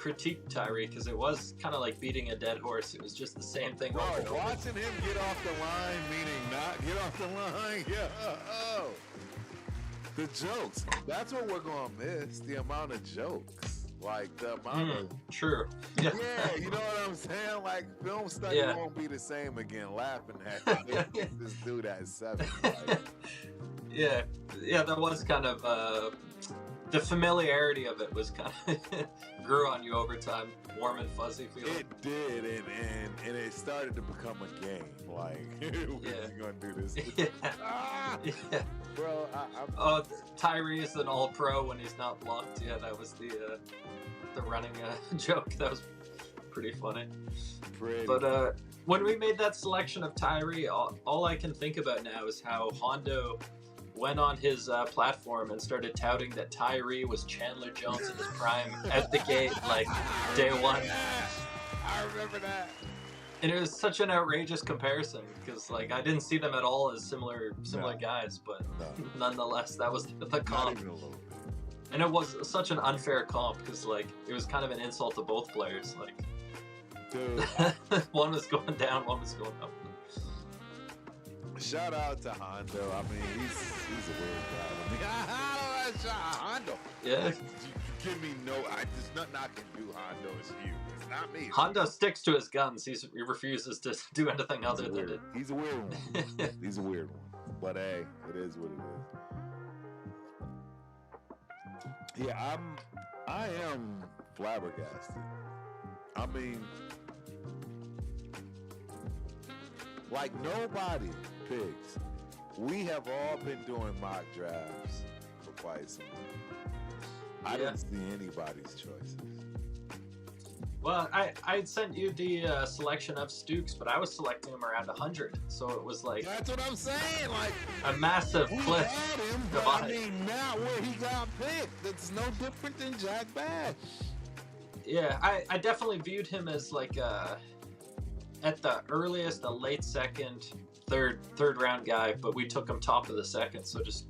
critique Tyree because it was kind of like beating a dead horse. It was just the same thing Bro, over and over. watching him get off the line, meaning not get off the line. Yeah. Oh. The jokes. That's what we're going to miss. The amount of jokes. Like, the amount of... True. Yeah, you know what I'm saying? Like, film study won't be the same again. Laughing at this dude at 7. Like. Yeah, that was kind of... the familiarity of it was kind of grew on you over time, warm and fuzzy feeling. It did, and it started to become a game. Like, we're gonna do this. Yeah. Bro, Tyree is an all-pro when he's not blocked. Yeah, that was the running joke. That was pretty funny. But when we made that selection of Tyree, all I can think about now is how Hondo went on his platform and started touting that Tyree was Chandler Jones in his prime at the gate, like day one. I remember that. And it was such an outrageous comparison because, like, I didn't see them at all as similar guys, but nonetheless, that was the comp. Not even a little bit. And it was such an unfair comp because, like, it was kind of an insult to both players. Like, dude, one was going down, one was going up. Shout out to Hondo. I mean, he's a weird guy. I mean, shout out Hondo. Yeah. You give me there's nothing I can do, Hondo. It's you. It's not me. Hondo sticks to his guns. He refuses to do anything other than it. He's a weird one. He's a weird one. But hey, it is what it is. Yeah, I am flabbergasted. I mean, like nobody. Pigs. We have all been doing mock drafts for quite some time. I didn't see anybody's choices. Well, I sent you the selection of Stukes, but I was selecting him around 100, so it was like... That's what I'm saying, like... A massive cliff. Had him, but I mean, now where he got picked, it's no different than Jack Bash. Yeah, I definitely viewed him as like at the earliest, a late second, third round guy, but we took him top of the second, so just...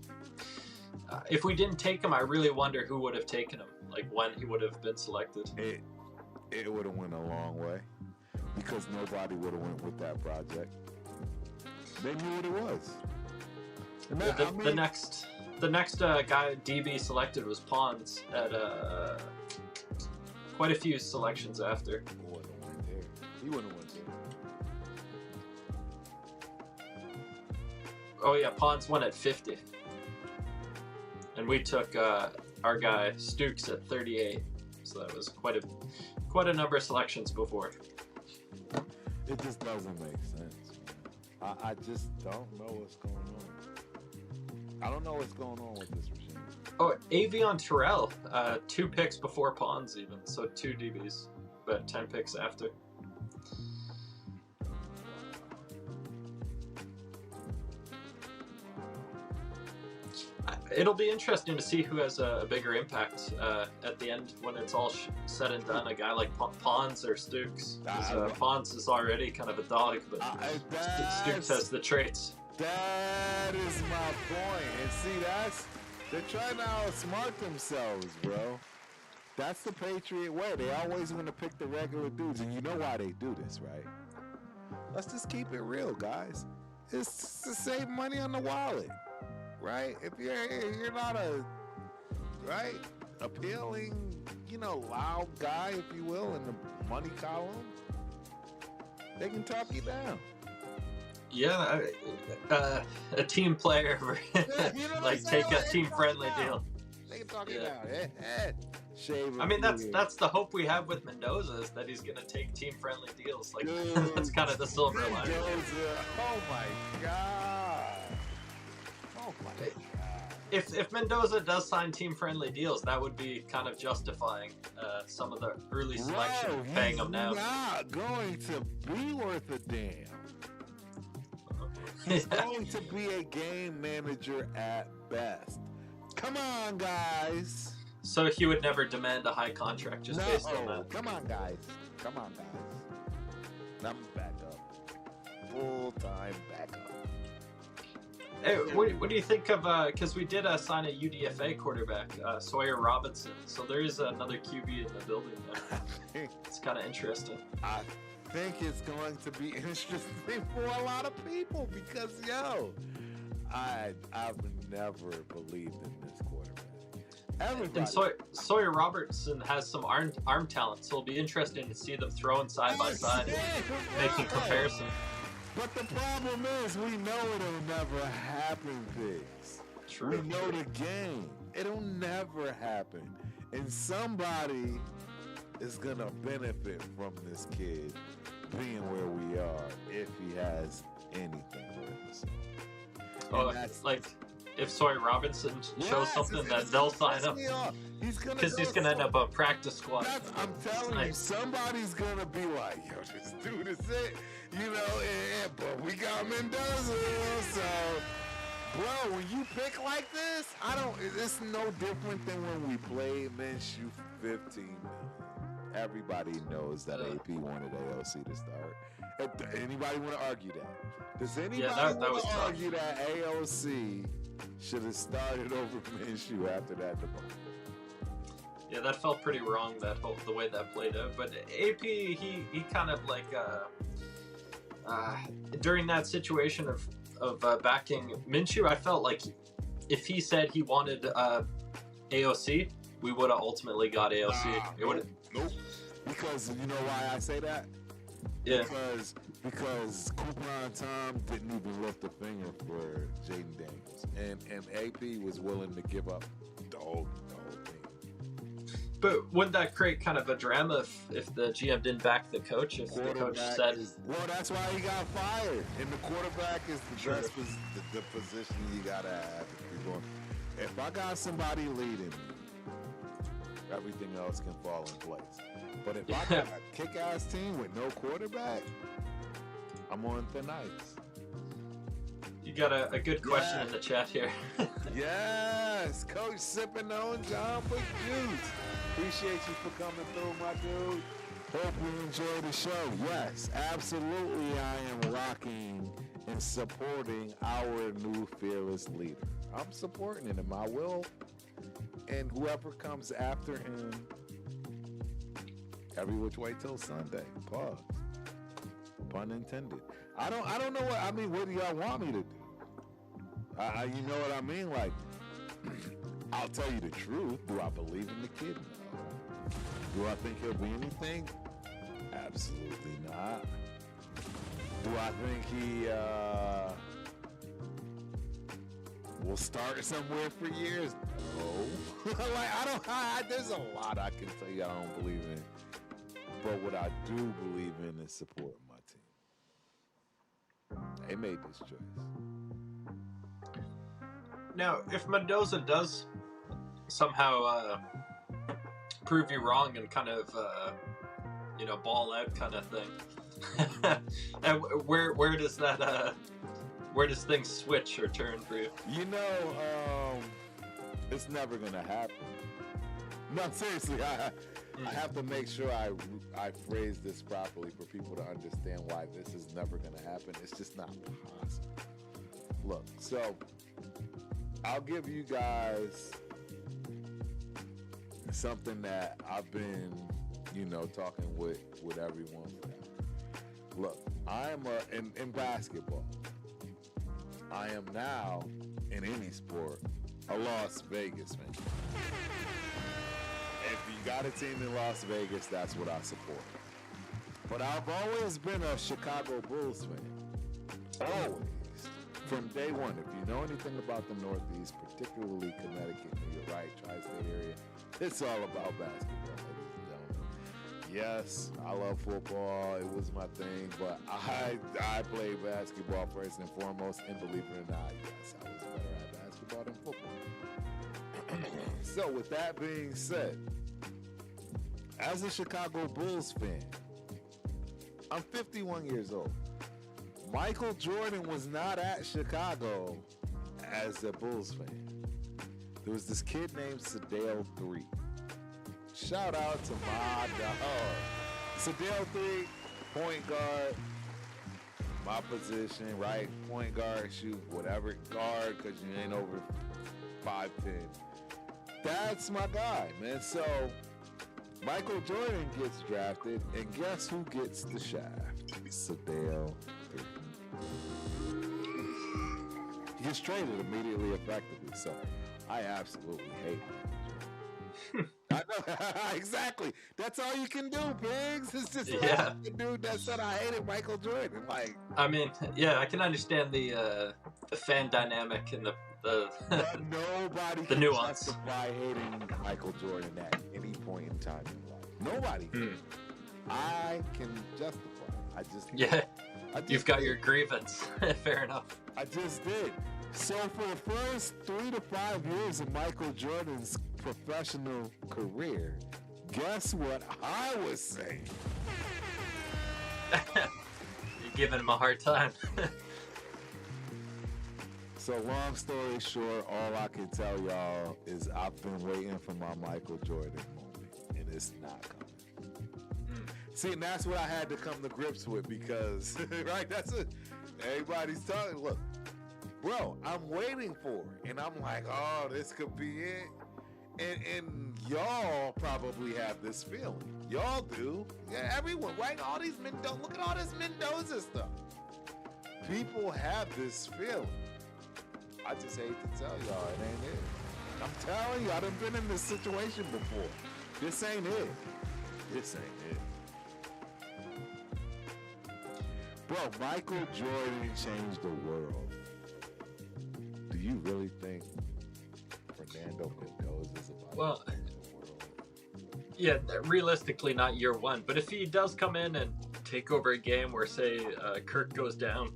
if we didn't take him, I really wonder who would have taken him, like when he would have been selected. It would have went a long way because nobody would have went with that project. They knew what it was. And that, the next guy DB selected was Pons at quite a few selections after. He wouldn't have went there. He wouldn't have went there. Oh yeah, Pons went at 50, and we took our guy Stukes at 38. So that was quite a number of selections before. It just doesn't make sense. I just don't know what's going on. I don't know what's going on with this regime. Oh, Avion Terrell, 2 picks before Pons even, so 2 DBs, but 10 picks after. It'll be interesting to see who has a bigger impact at the end when it's all said and done. A guy like Pons or Stukes. Pons is already kind of a dog, but Stukes has the traits. That is my point. And see, they're trying to outsmart themselves, bro. That's the Patriot way. They always want to pick the regular dudes, and you know why they do this, right? Let's just keep it real, guys. It's to save money on the wallet. Right? If you're not a appealing, loud guy, if you will, in the money column, they can talk you down. Yeah, a team player, like take a team-friendly deal. They can talk you down. Shave. I mean, that's the hope we have with Mendoza, is that he's gonna take team-friendly deals. Like that's kind of the silver lining. Oh my god. Oh my God. If Mendoza does sign team-friendly deals, that would be kind of justifying some of the early selection, paying him now. Not going to be worth a damn. He's going to be a game manager at best. Come on, guys. So he would never demand a high contract just based on that. Come on, guys. I'm back up. Full-time backup. Hey, what do you think of? Because we did sign a UDFA quarterback, Sawyer Robinson. So there is another QB in the building. It's kind of interesting. I think it's going to be interesting for a lot of people because I've never believed in this quarterback. Everybody. And Sawyer Robertson has some arm talent, so it'll be interesting to see them throwing side by side, making comparison. But the problem is, we know it'll never happen, Pigs. True. We know the game. It'll never happen. And somebody is going to benefit from this kid being where we are if he has anything for us. Oh, like if Sawyer Robinson shows something, that they'll sign him. Because he's going to end up a practice squad. I'm telling you, somebody's going to be like, yo, this dude is it. You know, but we got Mendoza, so, bro, when you pick like this, it's no different than when we played Minshew 15 million. Everybody knows that AP wanted AOC to start. Anybody want to argue that? Does anybody want to argue that AOC should have started over Minshew after that debacle? Yeah, that felt pretty wrong, the way that played out. But AP, he kind of like... during that situation of backing Minshew, I felt like if he said he wanted AOC, we would have ultimately got AOC. Nope. Because you know why I say that? Yeah. Because Coupon Tom didn't even lift a finger for Jaden Daniels, and AP was willing to give up the whole thing. But wouldn't that create kind of a drama if the GM didn't back the coach? If the coach said, well, that's why he got fired. And the quarterback is the position you gotta have. If I got somebody leading me, everything else can fall in place. But if I got a kick-ass team with no quarterback, I'm on thin ice. You got a good question in the chat here. Yes, Coach sipping on John for juice. Appreciate you for coming through, my dude. Hope you enjoy the show. Yes, absolutely, I am rocking and supporting our new fearless leader. I'm supporting him. I will. And whoever comes after him, every which way till Sunday. Pause. Pun intended. I don't know what do y'all want me to do? You know what I mean? Like, I'll tell you the truth. Do I believe in the kid? No. Do I think he'll be anything? Absolutely not. Do I think he will start somewhere for years? No. There's a lot I can tell you I don't believe in. But what I do believe in is supporting my team. They made this choice. Now, if Mendoza does somehow prove you wrong and kind of, ball out kind of thing, and where does that, where does things switch or turn for you? It's never gonna happen. No, seriously, I have to make sure I phrase this properly for people to understand why this is never gonna happen. It's just not possible. Look, so I'll give you guys something that I've been, talking with everyone. Look, I am in basketball. I am now in any sport a Las Vegas fan. If you got a team in Las Vegas, that's what I support. But I've always been a Chicago Bulls fan. Always. From day one. If you know anything about the Northeast, particularly Connecticut, New York, tri-state area, it's all about basketball, ladies and gentlemen. Yes, I love football. It was my thing, but I played basketball first and foremost, and believe it or not, yes, I was better at basketball than football. So with that being said, as a Chicago Bulls fan, I'm 51 years old. Michael Jordan was not at Chicago as a Bulls fan. There was this kid named Sedale 3. Shout out to my dog. Sedale 3, point guard. my position, right? Point guard, shoot, whatever, guard, because you ain't over 5'10". That's my guy, man. So Michael Jordan gets drafted, and guess who gets the shaft? Sadale. He gets traded immediately, effectively. So I absolutely hate him. I know, exactly. That's all you can do, Pigs. It's just like the dude that said I hated Michael Jordan. Like, I mean, yeah, I can understand the fan dynamic and the but nobody the can nuance. justify hating Michael Jordan at any point in time in life. Nobody can. I can justify it. I just You've got your grievance. Fair enough. I just did. So for the first 3 to 5 years of Michael Jordan's professional career, guess what I was saying? You're giving him a hard time. So long story short, all I can tell y'all is I've been waiting for my Michael Jordan moment, and it's not coming. See, and that's what I had to come to grips with because, right, that's it. Everybody's talking, look, bro, I'm waiting for it. And I'm like, oh, this could be it. And y'all probably have this feeling. Y'all do. Yeah, everyone, right? All these Mendoza, look at all this Mendoza stuff. People have this feeling. I just hate to tell y'all, it ain't it. I'm telling you, I done been in this situation before. This ain't it. This ain't it. Bro, Michael Jordan changed the world. Do you really think Fernando Mendoza is about to change the world? Yeah, realistically not year one, but if he does come in and take over a game where, say, Kirk goes down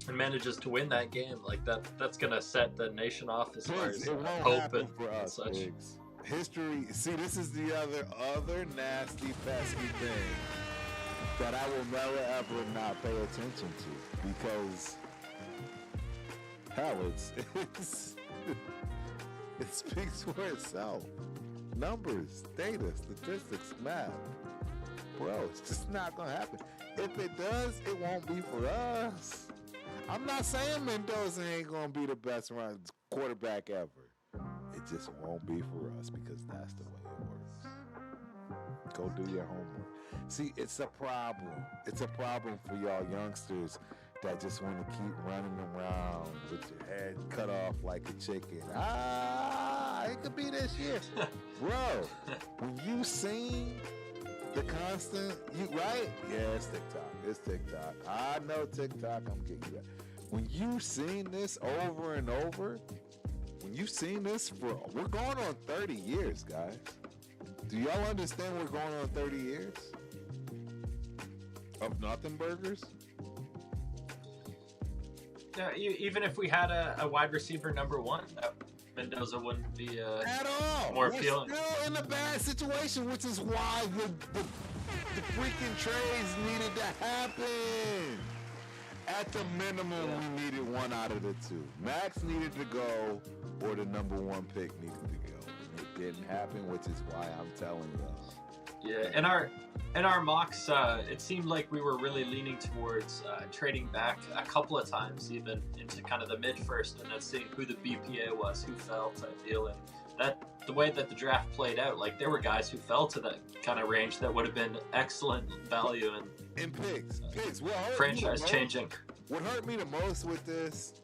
and manages to win that game, like that's gonna set the nation off as far as hope and for us, such. Pigs. History. See, this is the other nasty, pesky thing that I will never ever not pay attention to because hell, it speaks for itself. Numbers, data, statistics, math. Bro, it's just not gonna happen. If it does, it won't be for us. I'm not saying Mendoza ain't gonna be the best run quarterback ever. It just won't be for us because that's the way it works. Go do your homework. See, it's a problem. It's a problem for y'all youngsters that just want to keep running around with your head cut off like a chicken. It could be this year. Bro, when you seen the constant, right? Yeah, it's TikTok. It's TikTok. I know TikTok. I'm getting you that. When you seen this over and over, when you seen this we're going on 30 years, guys. Do y'all understand we're going on 30 years? Of nothing burgers? Yeah, even if we had a wide receiver number one, Mendoza wouldn't be at all. More appealing. We're still in a bad situation, which is why the freaking trades needed to happen. At the minimum, we needed one out of the two. Max needed to go, or the number one pick needed to go. And it didn't happen, which is why I'm telling y'all. Yeah, in our mocks, it seemed like we were really leaning towards trading back a couple of times, even into kind of the mid-first, and then seeing who the BPA was, who fell type deal. And that the way that the draft played out, like there were guys who fell to that kind of range that would have been excellent value and Pigs. What hurt franchise changing. What hurt me the most with this,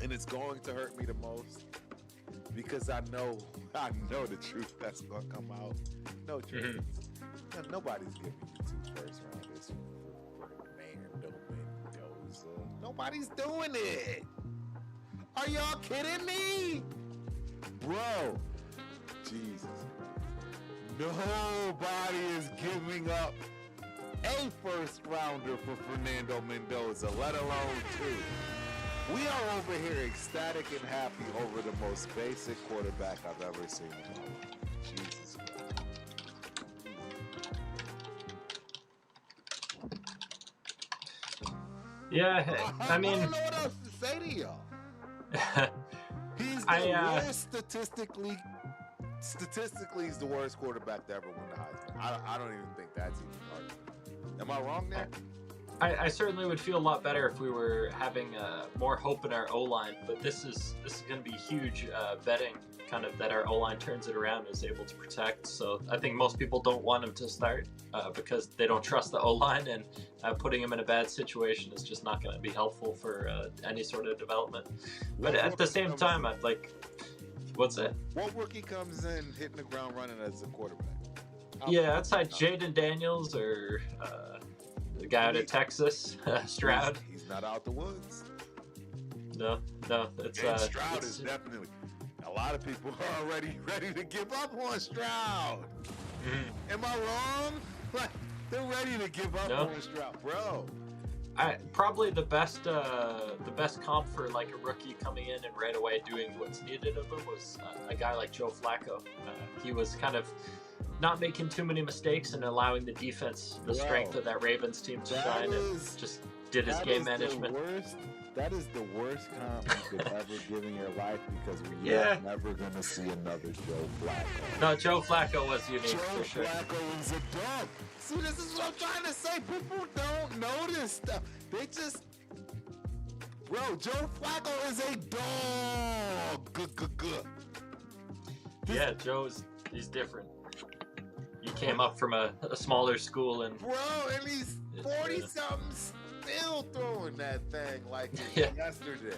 and it's going to hurt me the most, because I know the truth that's gonna come out. No truth. Mm-hmm. Nobody's giving you 2 first rounders for Fernando Mendoza. Nobody's doing it. Are y'all kidding me? Bro, Jesus Christ. Nobody is giving up a first rounder for Fernando Mendoza, let alone 2. We are over here ecstatic and happy over the most basic quarterback I've ever seen in my life. Jesus Christ. Yeah, I mean, I don't know what else to say to y'all. He's the worst statistically. Statistically, he's the worst quarterback to ever win the Heisman. I don't even think that's even arguable. Am I wrong there? I certainly would feel a lot better if we were having more hope in our O-line, but this is going to be huge betting, kind of, that our O-line turns it around, is able to protect. So I think most people don't want him to start because they don't trust the O-line, and putting him in a bad situation is just not going to be helpful for any sort of development. But at the same time, I'd like... What's that? What rookie comes in hitting the ground running as a quarterback? Yeah, outside Jaden Daniels or the guy out of Texas, Stroud. He's not out the woods. No, it's Stroud is definitely. A lot of people are already ready to give up on Stroud. Mm-hmm. Am I wrong? Like, they're ready to give up on Stroud, bro. Probably the best comp for like a rookie coming in and right away doing what's needed of him was a guy like Joe Flacco. He was kind of not making too many mistakes and allowing the defense, the strength of that Ravens team to shine, and just did his game management. That is the worst comp you could ever give in your life, because we're never going to see another Joe Flacco. No, Joe Flacco was unique for sure. Joe Flacco is a dog. See, this is what I'm trying to say. People don't know this stuff. They just... Bro, Joe Flacco is a dog. Yeah, he's different. He came up from a smaller school and... Bro, and he's 40-something still throwing that thing like yesterday.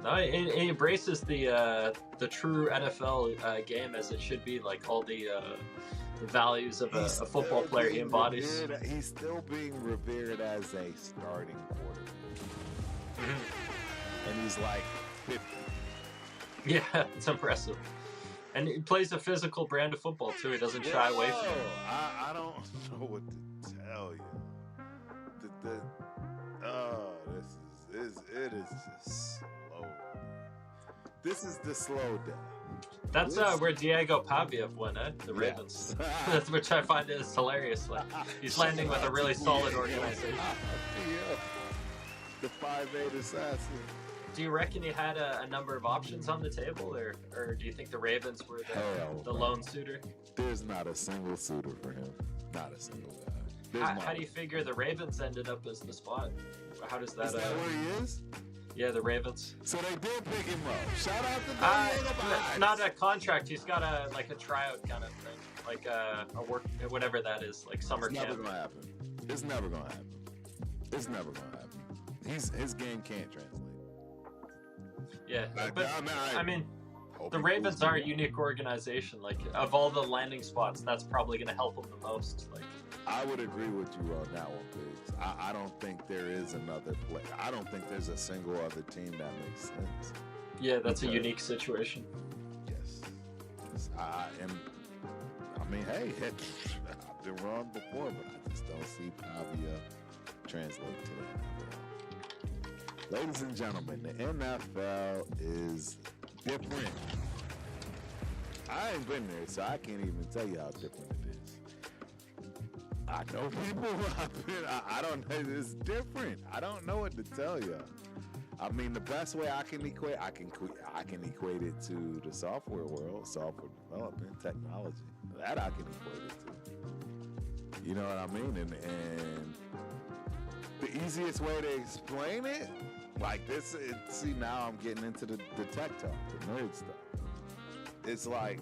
No, he embraces the true NFL game as it should be, like all the values of a football player he embodies. He's still being revered as a starting quarterback. And he's like 50. Yeah, it's impressive. And he plays a physical brand of football too. He doesn't shy away from it. I don't know what to tell you. It is just slow. This is the slow day. That's where Diego Paviev went, the Ravens. That's which I find is hilarious. Like, he's landing with a really solid organization. Yeah. The 5'8" assassin. Do you reckon he had a number of options on the table, or do you think the Ravens were the lone suitor? There's not a single suitor for him. Not a single guy. How do you figure the Ravens ended up as the spot? How does that... Is that where he is? Yeah, the Ravens. So they did pick him up. Shout out to Diego. Not a contract. He's got a tryout kind of thing, like a work, whatever that is, like summer camp. It's never gonna happen. It's never gonna happen. It's never gonna happen. His game can't translate. Yeah, but I mean, the Ravens are a unique organization. Like, of all the landing spots, that's probably going to help them the most. Like, I would agree with you on that one, Biggs. I don't think there is another play. I don't think there's a single other team that makes sense. Yeah, that's a unique situation. Yes. I mean, hey, I've been wrong before, but I just don't see Pavia translate to that. Ladies and gentlemen, the NFL is different. I ain't been there, so I can't even tell you how different it is. I know people who have been. I don't know. It's different. I don't know what to tell you. I mean, the best way I can equate it to the software world, software development, technology. That I can equate it to. You know what I mean? And the easiest way to explain it, like this, see, now I'm getting into the tech talk, the nerd stuff. It's like,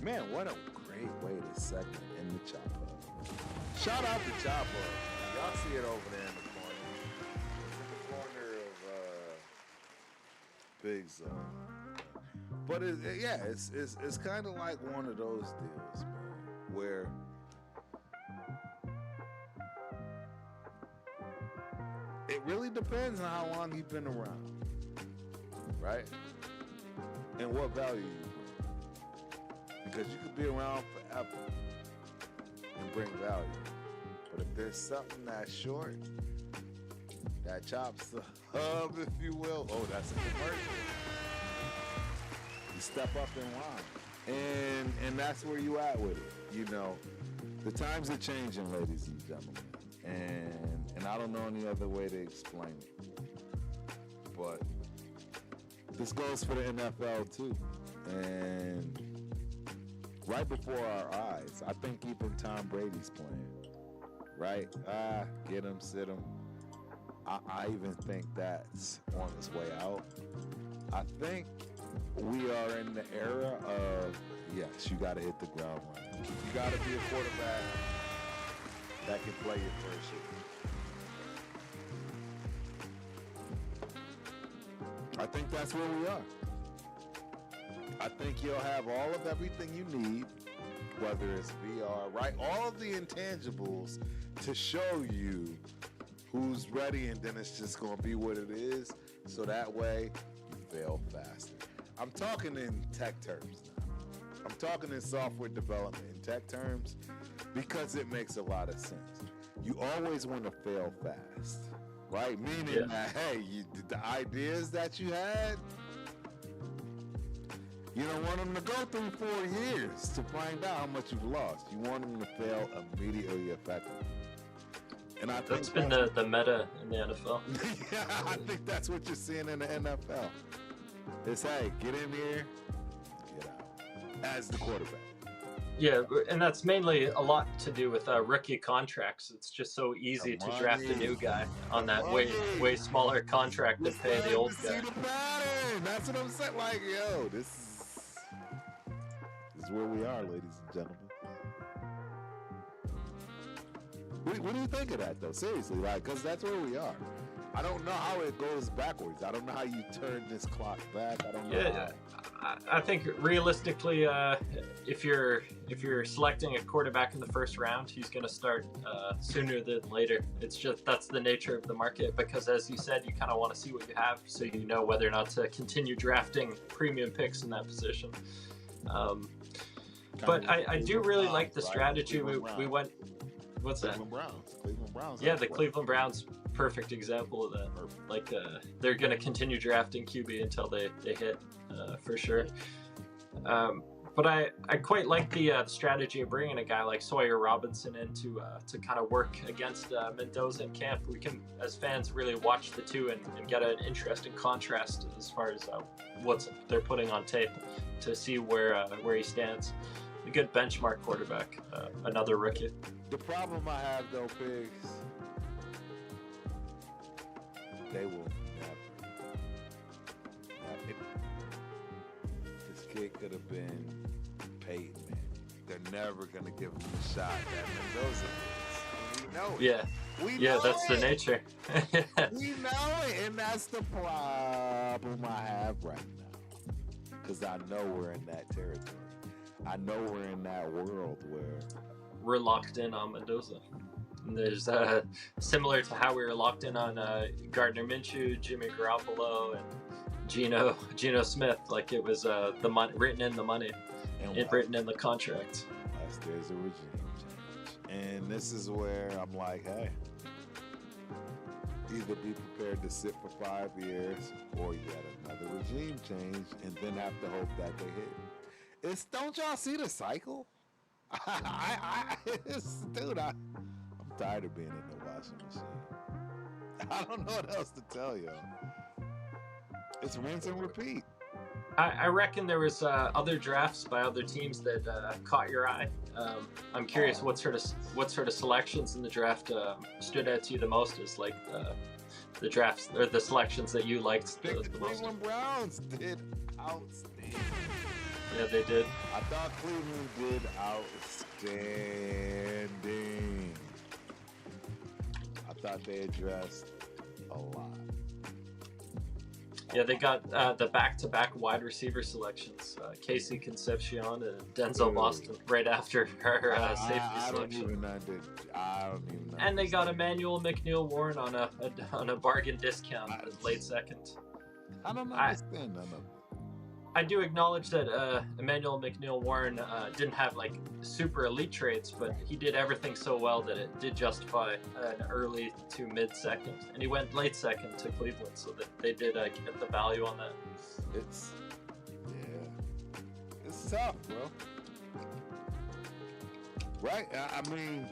man, what a great way to segment in the Chop Hub. Shout out to Chop Hub. Y'all see it over there in the corner. In the corner of Big's. But it's kind of like one of those deals, man, where it really depends on how long you've been around, right? And what value you bring. Because you could be around forever and bring value. But if there's something that's short, that chops the hub, if you will. Oh, that's a commercial. You step up in line. And that's where you at with it. You know, the times are changing, ladies and gentlemen. And I don't know any other way to explain it. But this goes for the NFL too. And right before our eyes, I think even Tom Brady's playing. right? Get him, sit him. I even think that's on its way out. I think we are in the era of, yes, you got to hit the ground running. You got to be a quarterback that can play your first year. I think that's where we are. I think you'll have all of everything you need, whether it's VR, right? All of the intangibles to show you who's ready, and then it's just going to be what it is. So that way you fail faster. I'm talking in tech terms now. I'm talking in software development in tech terms because it makes a lot of sense. You always want to fail fast, right? Meaning that, hey, the ideas that you had, you don't want them to go through 4 years to find out how much you've lost. You want them to fail immediately effectively. And I think that's been the meta in the NFL. Yeah, I think that's what you're seeing in the NFL. It's, hey, get in here, get out, as the quarterback. Yeah, and that's mainly a lot to do with rookie contracts. It's just so easy to draft a new guy on that way smaller contract than pay the old guy. See the pattern. That's what I'm saying. Like, yo, this is where we are, ladies and gentlemen. What do you think of that, though? Seriously, like, because that's where we are. I don't know how it goes backwards. I don't know how you turn this clock back. I don't know. Yeah, I think realistically, if you're selecting a quarterback in the first round, he's going to start sooner than later. It's just that's the nature of the market because, as you said, you kind of want to see what you have so you know whether or not to continue drafting premium picks in that position. But I do really like the strategy we went. What's that? Cleveland Browns. Yeah, the Cleveland Browns, perfect example of that. Like, they're going to continue drafting QB until they hit, for sure. But I quite like the strategy of bringing a guy like Sawyer Robinson in to kind of work against Mendoza in camp. We can, as fans, really watch the two and get an interesting contrast as far as what they're putting on tape to see where he stands. A good benchmark quarterback, another rookie. The problem I have, though, Pigs, they will never. This kid could have been Peyton, man. They're never going to give him the shot that Mendoza is. We know it. Yeah. We know that's it. The nature. We know it, and that's the problem I have right now. Because I know we're in that territory. I know we're in that world where we're locked in on Mendoza. And there's similar to how we were locked in on Gardner Minshew, Jimmy Garoppolo, and Geno Smith. Like it was the money written in the money, written in the contract. There's a regime change, and this is where I'm like, hey, either be prepared to sit for 5 years, or yet another regime change, and then have to hope that they hit. Don't y'all see the cycle? Dude, I'm tired of being in the washing machine. I don't know what else to tell you. It's rinse and repeat. I reckon there was other drafts by other teams that caught your eye. I'm curious what sort of selections in the draft stood out to you the most as like the drafts or the selections that you liked the most. Cleveland Browns did outstanding. Yeah, they did. I thought Cleveland did outstanding. I thought they addressed a lot. Yeah, they got the back-to-back wide receiver selections, Casey Concepcion and Denzel Boston, right after her safety selection. I don't even know. And they got Emmanuel McNeil-Warren on a bargain discount at late second. I don't understand none of it. I do acknowledge that Emmanuel McNeil-Warren didn't have like super elite traits, but he did everything so well that it did justify an early to mid-second. And he went late second to Cleveland, so that they did get the value on that. It's tough, bro. Right? I mean,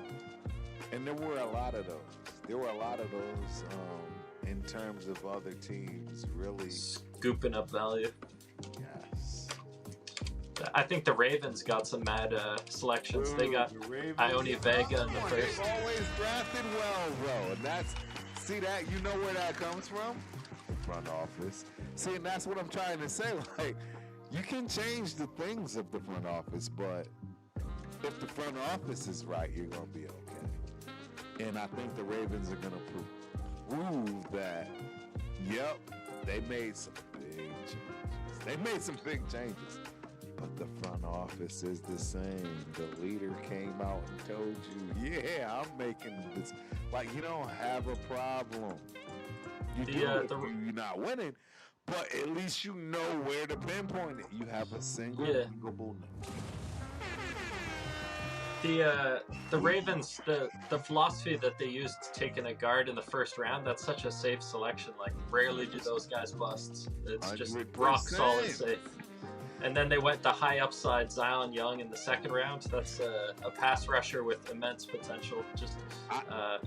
and there were a lot of those. In terms of other teams really scooping up value. Yes. I think the Ravens got some mad selections. They got Ione Vega in the first. They've always drafted well, bro. And that's, see that, you know where that comes from? The front office. See, and that's what I'm trying to say. Like, you can change the things of the front office, but if the front office is right, you're going to be okay. And I think the Ravens are going to prove that, yep, they made some big changes. They made some big changes. But the front office is the same. The leader came out and told you, yeah, I'm making this. Like, you don't have a problem. You're not winning, but at least you know where to pinpoint it. You have a single name. The Ravens, the philosophy that they used taking a guard in the first round, that's such a safe selection. Like, rarely do those guys bust. It's just 100%. rock solid safe. And then they went the high upside Zion Young in the second round. That's a pass rusher with immense potential. Just a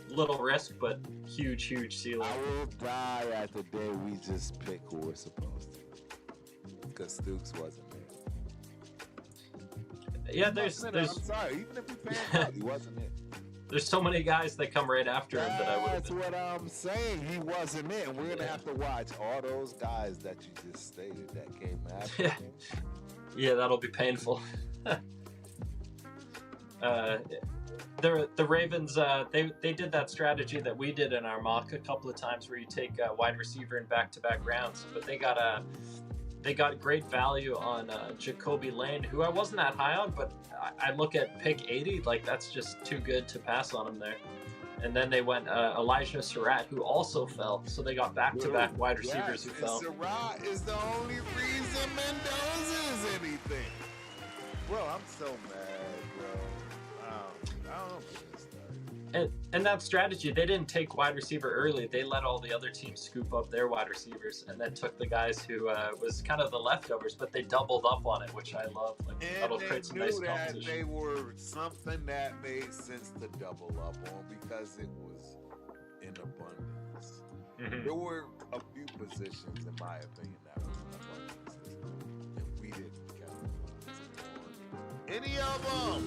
little risk, but huge, huge ceiling. I will die at the day we just pick who we're supposed to. Because Stooks wasn't there. Yeah, there's I'm sorry, even if he panned out, he wasn't it. There's so many guys that come right after him that I would have been. That's what I'm saying. He wasn't it. And we're going to have to watch all those guys that you just stated that came after him. Yeah, that'll be painful. The Ravens, they did that strategy that we did in our mock a couple of times where you take a wide receiver in back-to-back rounds. But they got great value on Jacoby Lane, who I wasn't that high on, but I look at pick 80, like that's just too good to pass on him there. And then they went Elijah Surratt, who also fell. So they got back-to-back wide receivers who fell. Surratt is the only reason Mendoza is anything. Bro, I'm so mad, bro. I don't know. And that strategy, they didn't take wide receiver early. They let all the other teams scoop up their wide receivers and then took the guys who was kind of the leftovers, but they doubled up on it, which I love. Like, that'll create some nice competition. They were something that made sense to double up on because it was in abundance. Mm-hmm. There were a few positions, in my opinion, that was in abundance. And we didn't count on any of them.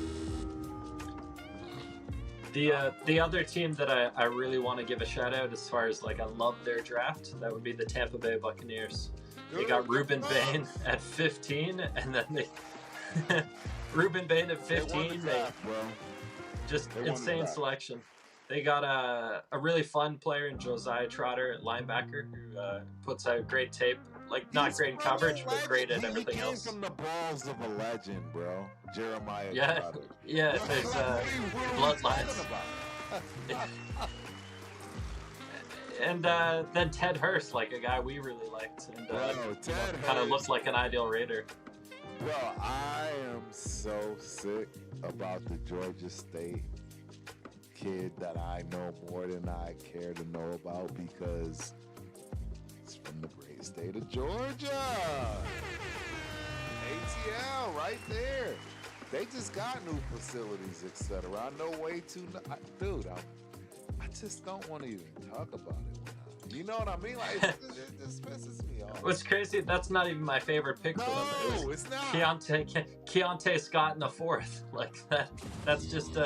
The other team that I really want to give a shout out as far as like I love their draft, that would be the Tampa Bay Buccaneers. They got Ruben Bain at 15, and then they Ruben Bain at 15. Just insane selection. They got a really fun player in Josiah Trotter at linebacker who puts out great tape. Like, not great in coverage, but great at everything else. He came from the balls of a legend, bro. Jeremiah. Yeah, there's bloodlines. And then Ted Hurst, like a guy we really liked, and kind of looked like an ideal Raider. Bro, I am so sick about the Georgia State kid that I know more than I care to know about because it's from the great state of Georgia. ATL right there. They just got new facilities, etc. I know way too. Dude, I just don't want to even talk about it. You know what I mean? Like, it just pisses me off. What's crazy? That's not even my favorite pick for them. No, it's not. Keontae Scott in the fourth. Like that. That's just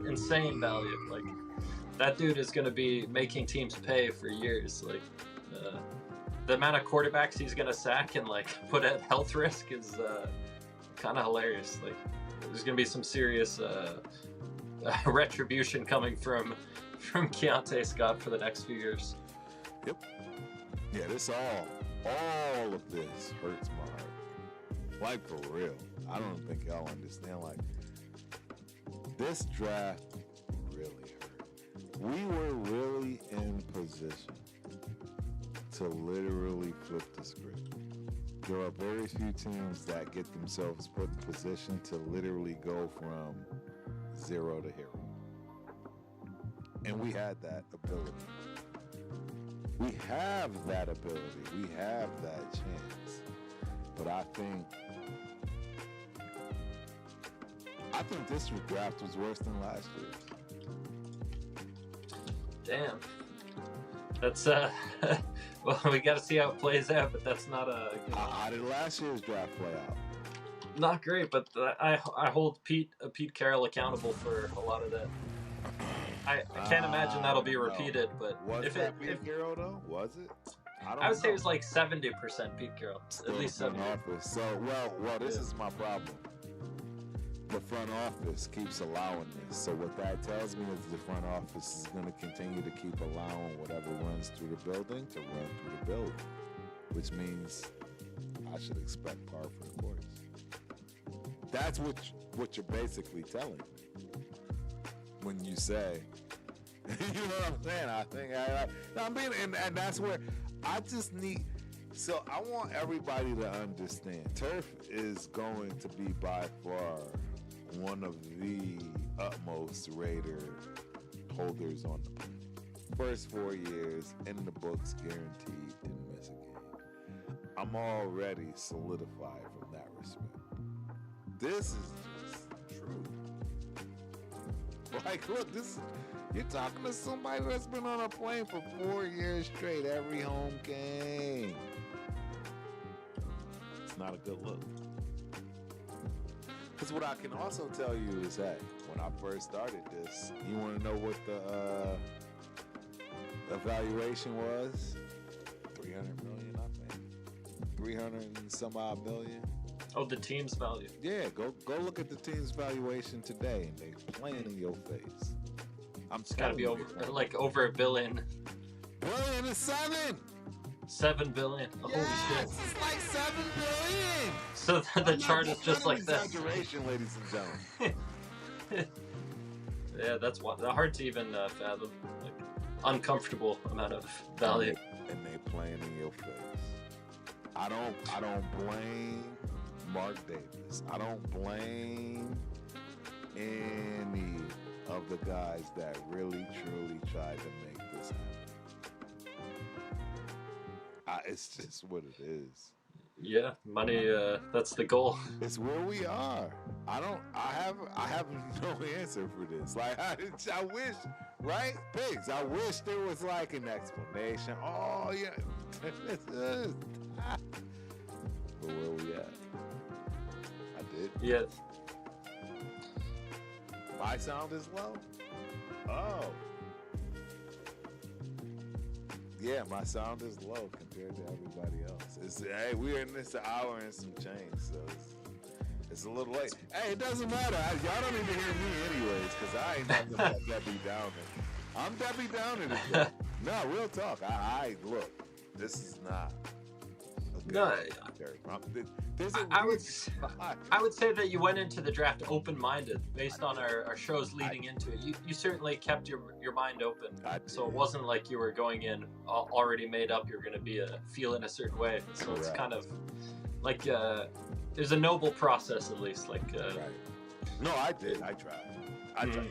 insane value. Like that dude is going to be making teams pay for years. Like the amount of quarterbacks he's going to sack and like put at health risk is kind of hilarious. Like there's going to be some serious retribution coming from Keontae Scott for the next few years. Yep. Yeah, this all of this hurts my heart. Like, for real. I don't think y'all understand. Like, this draft really hurt. We were really in position to literally flip the script. There are very few teams that get themselves put in position to literally go from zero to hero. And we had that ability. We have that ability. We have that chance. But I think this draft was worse than last year's. Damn. That's well, we got to see how it plays out, but that's not a. How did last year's draft play out? not great, but I hold Pete Carroll accountable for a lot of that. I can't imagine that'll be repeated, but was if that it Pete Carroll though? Was it? I would say it was like 70% Pete Carroll, Still at least the front 70. office. So well, this Yeah. is my problem. The front office keeps allowing this. So what that tells me is the front office is going to continue to keep allowing whatever runs through the building to run through the building, which means I should expect par for the course. That's what you're basically telling me when you say, you know what I'm saying? I think I'm being, and that's where I just need. So I want everybody to understand, Turf is going to be by far one of the utmost Raider holders on the planet. First 4 years in the books, guaranteed, didn't miss a game. I'm already solidified from that respect. This is just true. Like, look, you're talking to somebody that's been on a plane for 4 years straight, every home game. It's not a good look. Because what I can also tell you is that when I first started this, you want to know what the evaluation was? 300 million, I think. 300 and some odd million. Oh, the team's value. Yeah, go look at the team's valuation today, and they playing in your face. It's got to be over $1 billion. $1.7 billion. $7 billion. Oh, Yes, holy shit! it's like $7 billion. So the chart is just like that. Exaggeration, ladies and gentlemen. Yeah, that's hard to even fathom. Like, uncomfortable amount of value. And they playing in your face. I don't blame Mark Davis. I don't blame any of the guys that really truly tried to make this happen. It's just what it is. Yeah, money. That's the goal. It's where we are. I have no answer for this. Like I wish, right, Pigs? I wish there was like an explanation. Oh yeah, but where we at? I did. Yeah. My sound is low. Oh. Yeah, my sound is low compared to everybody else. Hey, we're in this hour and some change, so it's a little late. Hey, it doesn't matter. Y'all don't even hear me anyways, because I ain't nothing but Debbie Downer. I'm Debbie Downer today. No, real talk. I look, this is not a good I would say that you went into the draft open-minded based on our shows leading into it. You certainly kept your mind open, so it wasn't like you were going in already made up you're going to be feeling a certain way. So correct. It's kind of like there's a noble process at least. Like right. No, I did. I tried.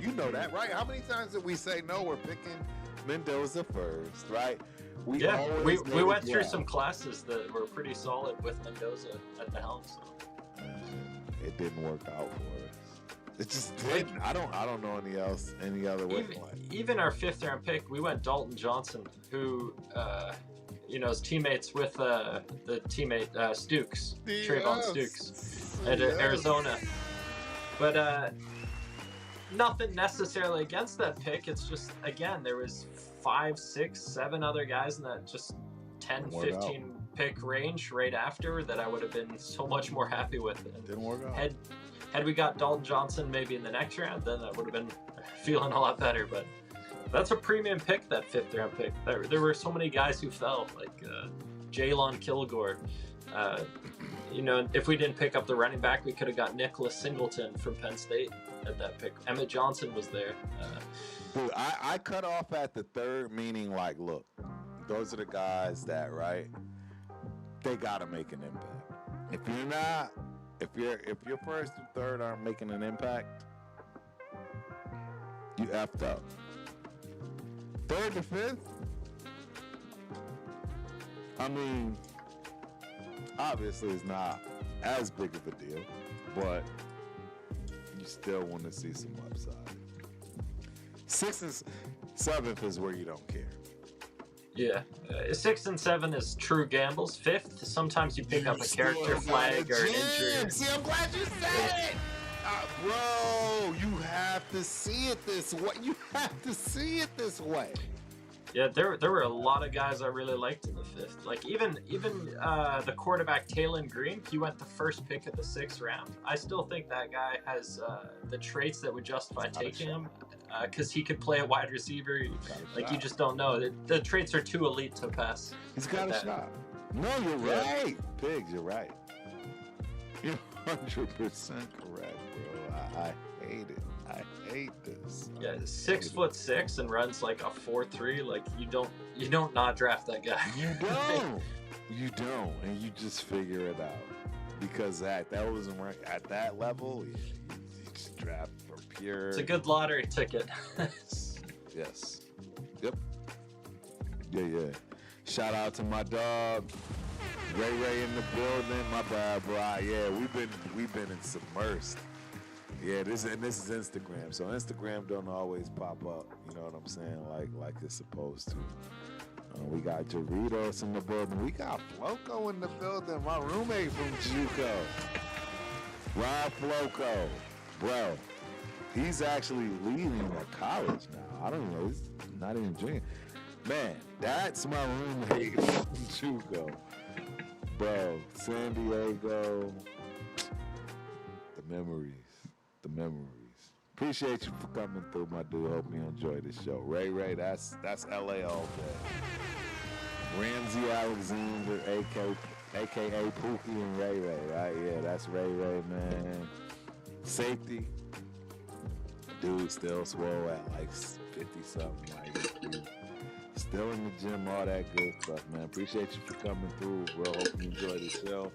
You know that, right? How many times did we say no? We're picking Mendoza first, right? We went through some classes that were pretty solid with Mendoza at the helm. So it didn't work out for us. It just didn't. I don't know any other way. Even our 5th round pick, we went Dalton Johnson, who is teammates with the teammate Stukes, Trayvon Stukes at Arizona. But nothing necessarily against that pick. It's just, again, there was 5, 6, 7 other guys in that just 10, 15 pick range right after that I would have been so much more happy with. And didn't work out. Had we got Dalton Johnson maybe in the next round, then I would have been feeling a lot better. But that's a premium pick, that 5th round pick. There were so many guys who fell, like Jalen Kilgore. If we didn't pick up the running back, we could have got Nicholas Singleton from Penn State at that pick. Emmett Johnson was there. Dude, I cut off at the 3rd, meaning like, look, those are the guys that, right, they got to make an impact. If you're not, if your 1st and 3rd aren't making an impact, you effed up. 3rd to 5th, I mean, obviously it's not as big of a deal, but you still want to see some upside. 6th and 7th is where you don't care. Yeah, 6 and 7 is true gambles. 5th, sometimes you pick up a character flag or an injury. See, I'm glad you said it. Bro, you have to see it this way. You have to see it this way. Yeah, there were a lot of guys I really liked in the 5th. Like even the quarterback Taylon Green, he went the first pick of the 6th round. I still think that guy has the traits that would justify taking him, because he could play a wide receiver. Like you just don't know. The traits are too elite to pass. He's got a shot. No, you're right, Pigs. You're right. You're 100% correct, bro. I hate it. I hate this. Yeah, 6'6" and runs like a 4.3. Like you don't not draft that guy. You don't. You don't, and you just figure it out because that wasn't right at that level. You just draft for pure. It's a good lottery ticket. Yes. Yep. Yeah. Shout out to my dog. Ray in the building. My bad, bro. Yeah, we've been in submersed. Yeah, this is Instagram. So Instagram don't always pop up, you know what I'm saying, like it's supposed to. We got Doritos in the building. We got Floco in the building. My roommate from JUCO. Rob Floco. Bro, he's actually leaving at college now. I don't even know. He's not even drinking. Man, that's my roommate from JUCO. Bro, San Diego. The memories. Appreciate you for coming through, my dude. Hope you enjoy the show. Ray, that's LA all day. Ramsey Alexander, aka Pookie and Ray, right? Yeah, that's Ray, man. Safety. Dude still swole at like 50-something, like still in the gym, all that good stuff, man. Appreciate you for coming through, bro. Hope you enjoy the show.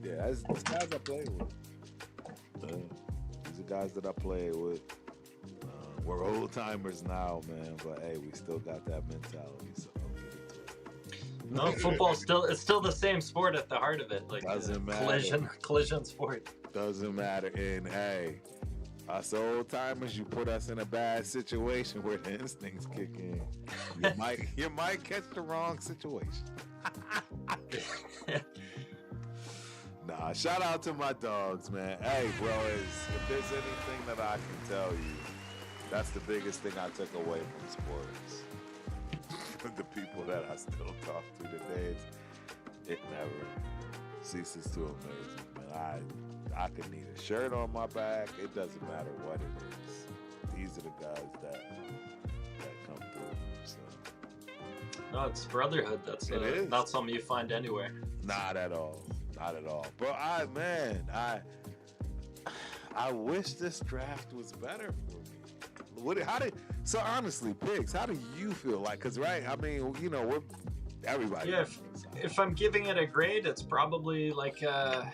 Yeah, that's guys I play with. These are guys that I played with. We're old timers now, man, but hey, we still got that mentality, so don't get into it. No, football it's still the same sport at the heart of it. Like doesn't matter. Collision sport. Doesn't matter. And hey, us old timers, you put us in a bad situation where the instincts kick in. You might catch the wrong situation. Nah, shout out to my dogs, man. Hey, bro, if there's anything that I can tell you, that's the biggest thing I took away from sports. The people that I still talk to today, it never ceases to amaze me, man. I could need a shirt on my back. It doesn't matter what it is. These are the guys that come through. So. No, it's brotherhood. That's not something you find anywhere. Not at all. But I wish this draft was better for me. So honestly, Pigs, how do you feel? Like, cause right, I mean, you know, everybody. Yeah, if I'm giving it a grade, it's probably like a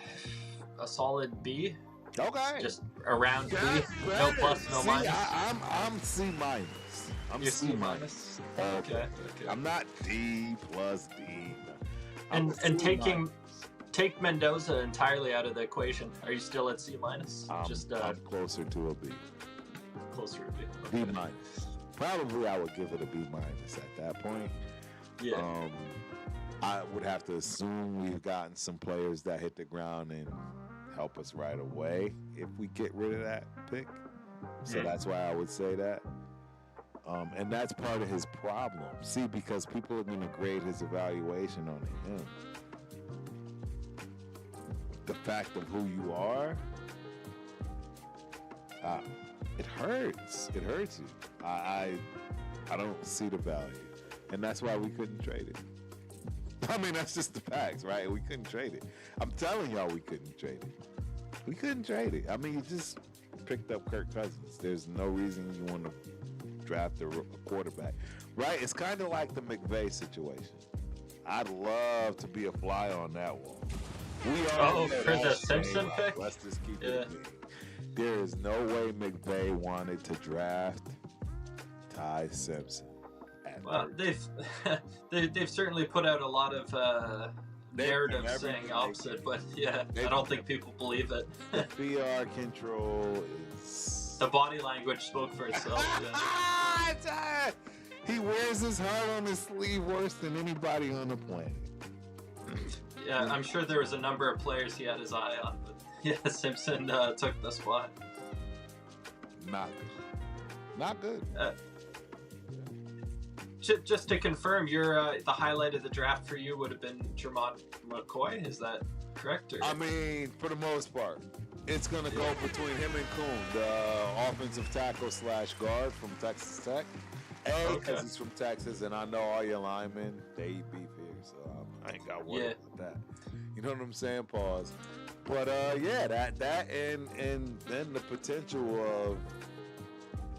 solid B. Okay. Just around B. No plus, no minus. I'm C minus. You're C minus. Okay. I'm not D plus D. And take Mendoza entirely out of the equation. Are you still at C minus? I'm closer to a B. Closer to B. Okay. B minus. Probably I would give it a B minus at that point. Yeah. I would have to assume we've gotten some players that hit the ground and help us right away if we get rid of that pick. So that's why I would say that. And that's part of his problem. See, because people are going to grade his evaluation on him. The fact of who you are, it hurts. It hurts you. I don't see the value. And that's why we couldn't trade it. I mean, that's just the facts, right? We couldn't trade it. I'm telling y'all we couldn't trade it. We couldn't trade it. I mean, you just picked up Kirk Cousins. There's no reason you want to draft a quarterback, right? It's kind of like the McVay situation. I'd love to be a fly on that wall. For the Simpson pick? Let's just keep it moving. There is no way McVay wanted to draft Ty Simpson. Well, they've certainly put out a lot of narrative saying opposite, but yeah, I don't think people believe it. The PR control is... The body language spoke for itself. Yeah. He wears his heart on his sleeve worse than anybody on the planet. Yeah, I'm sure there was a number of players he had his eye on, but yeah, Simpson took the spot. Not good. Not good. Just to confirm, the highlight of the draft for you would have been Jermont McCoy. Is that correct? Or? I mean, for the most part, it's going to go between him and Kuhn, the offensive tackle / guard from Texas Tech. Because he's from Texas, and I know all your linemen, they eat beef here, so I ain't got worry about that. You know what I'm saying? Pause. But that and then the potential of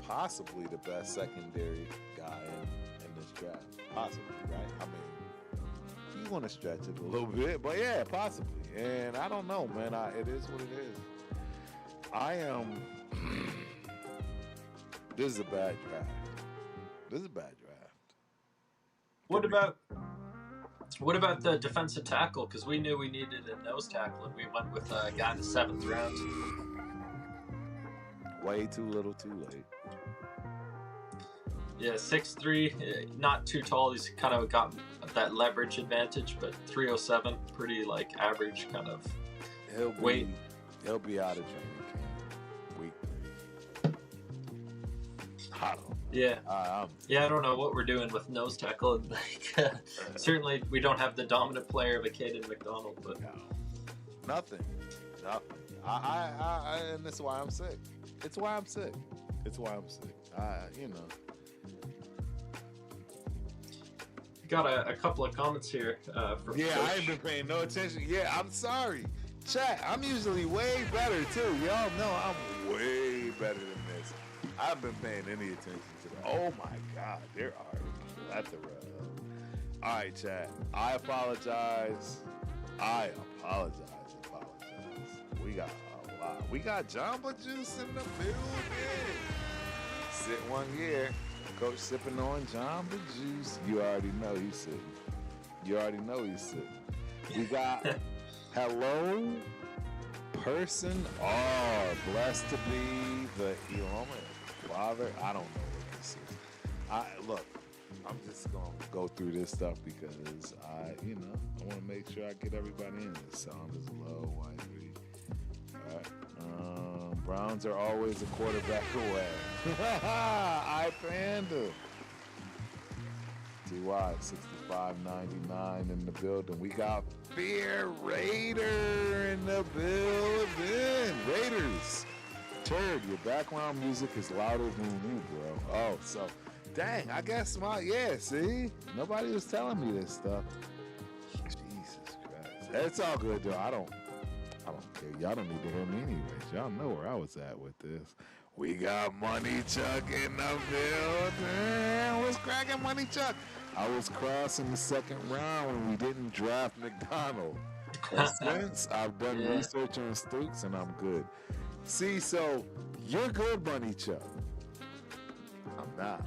possibly the best secondary guy in this draft. Possibly, right? I mean, you want to stretch it a little bit, but yeah, possibly. And I don't know, man. It is what it is. I am. This is a bad draft. This is a bad draft. What about the defensive tackle? Because we knew we needed a nose tackle, and we went with a guy in the 7th round. Way too little, too late. Yeah, 6'3", not too tall. He's kind of got that leverage advantage, but 307, pretty like average kind of weight. He'll be out of training camp week 3. I don't know. Yeah. I don't know what we're doing with nose tackle. Like, certainly, we don't have the dominant player of a Caden McDonald, but no. Nothing. And that's why I'm sick. It's why I'm sick. Got a couple of comments here from Coach. I ain't been paying no attention. Yeah, I'm sorry. Chat, I'm usually way better, too. Y'all know I'm way better than this. I haven't been paying any attention to them. Oh, my God. There are a plethora of. All right, chat. I apologize. We got a lot. We got Jamba Juice in the building. Sit one year. Coach sipping on Jamba Juice. You already know he's sitting. We got hello, person R. Blessed to be the father. I don't know what this is. Look, I'm just going to go through this stuff because I want to make sure I get everybody in. The sound is low, wide. All right. Browns are always a quarterback away. I Panda. TY 65.99 in the building. We got Fear Raider in the building. Raiders. Turd, your background music is louder than you, bro. Oh, so dang, I guess see? Nobody was telling me this stuff. Jesus Christ. It's all good though. I don't care. Y'all don't need to hear me anyways. Y'all know where I was at with this. We got Money Chuck in the building. What's cracking, Money Chuck? I was crossing the 2nd round when we didn't draft McDonald. And since I've done research on Stooks and I'm good. See, so you're good, Money Chuck. I'm not.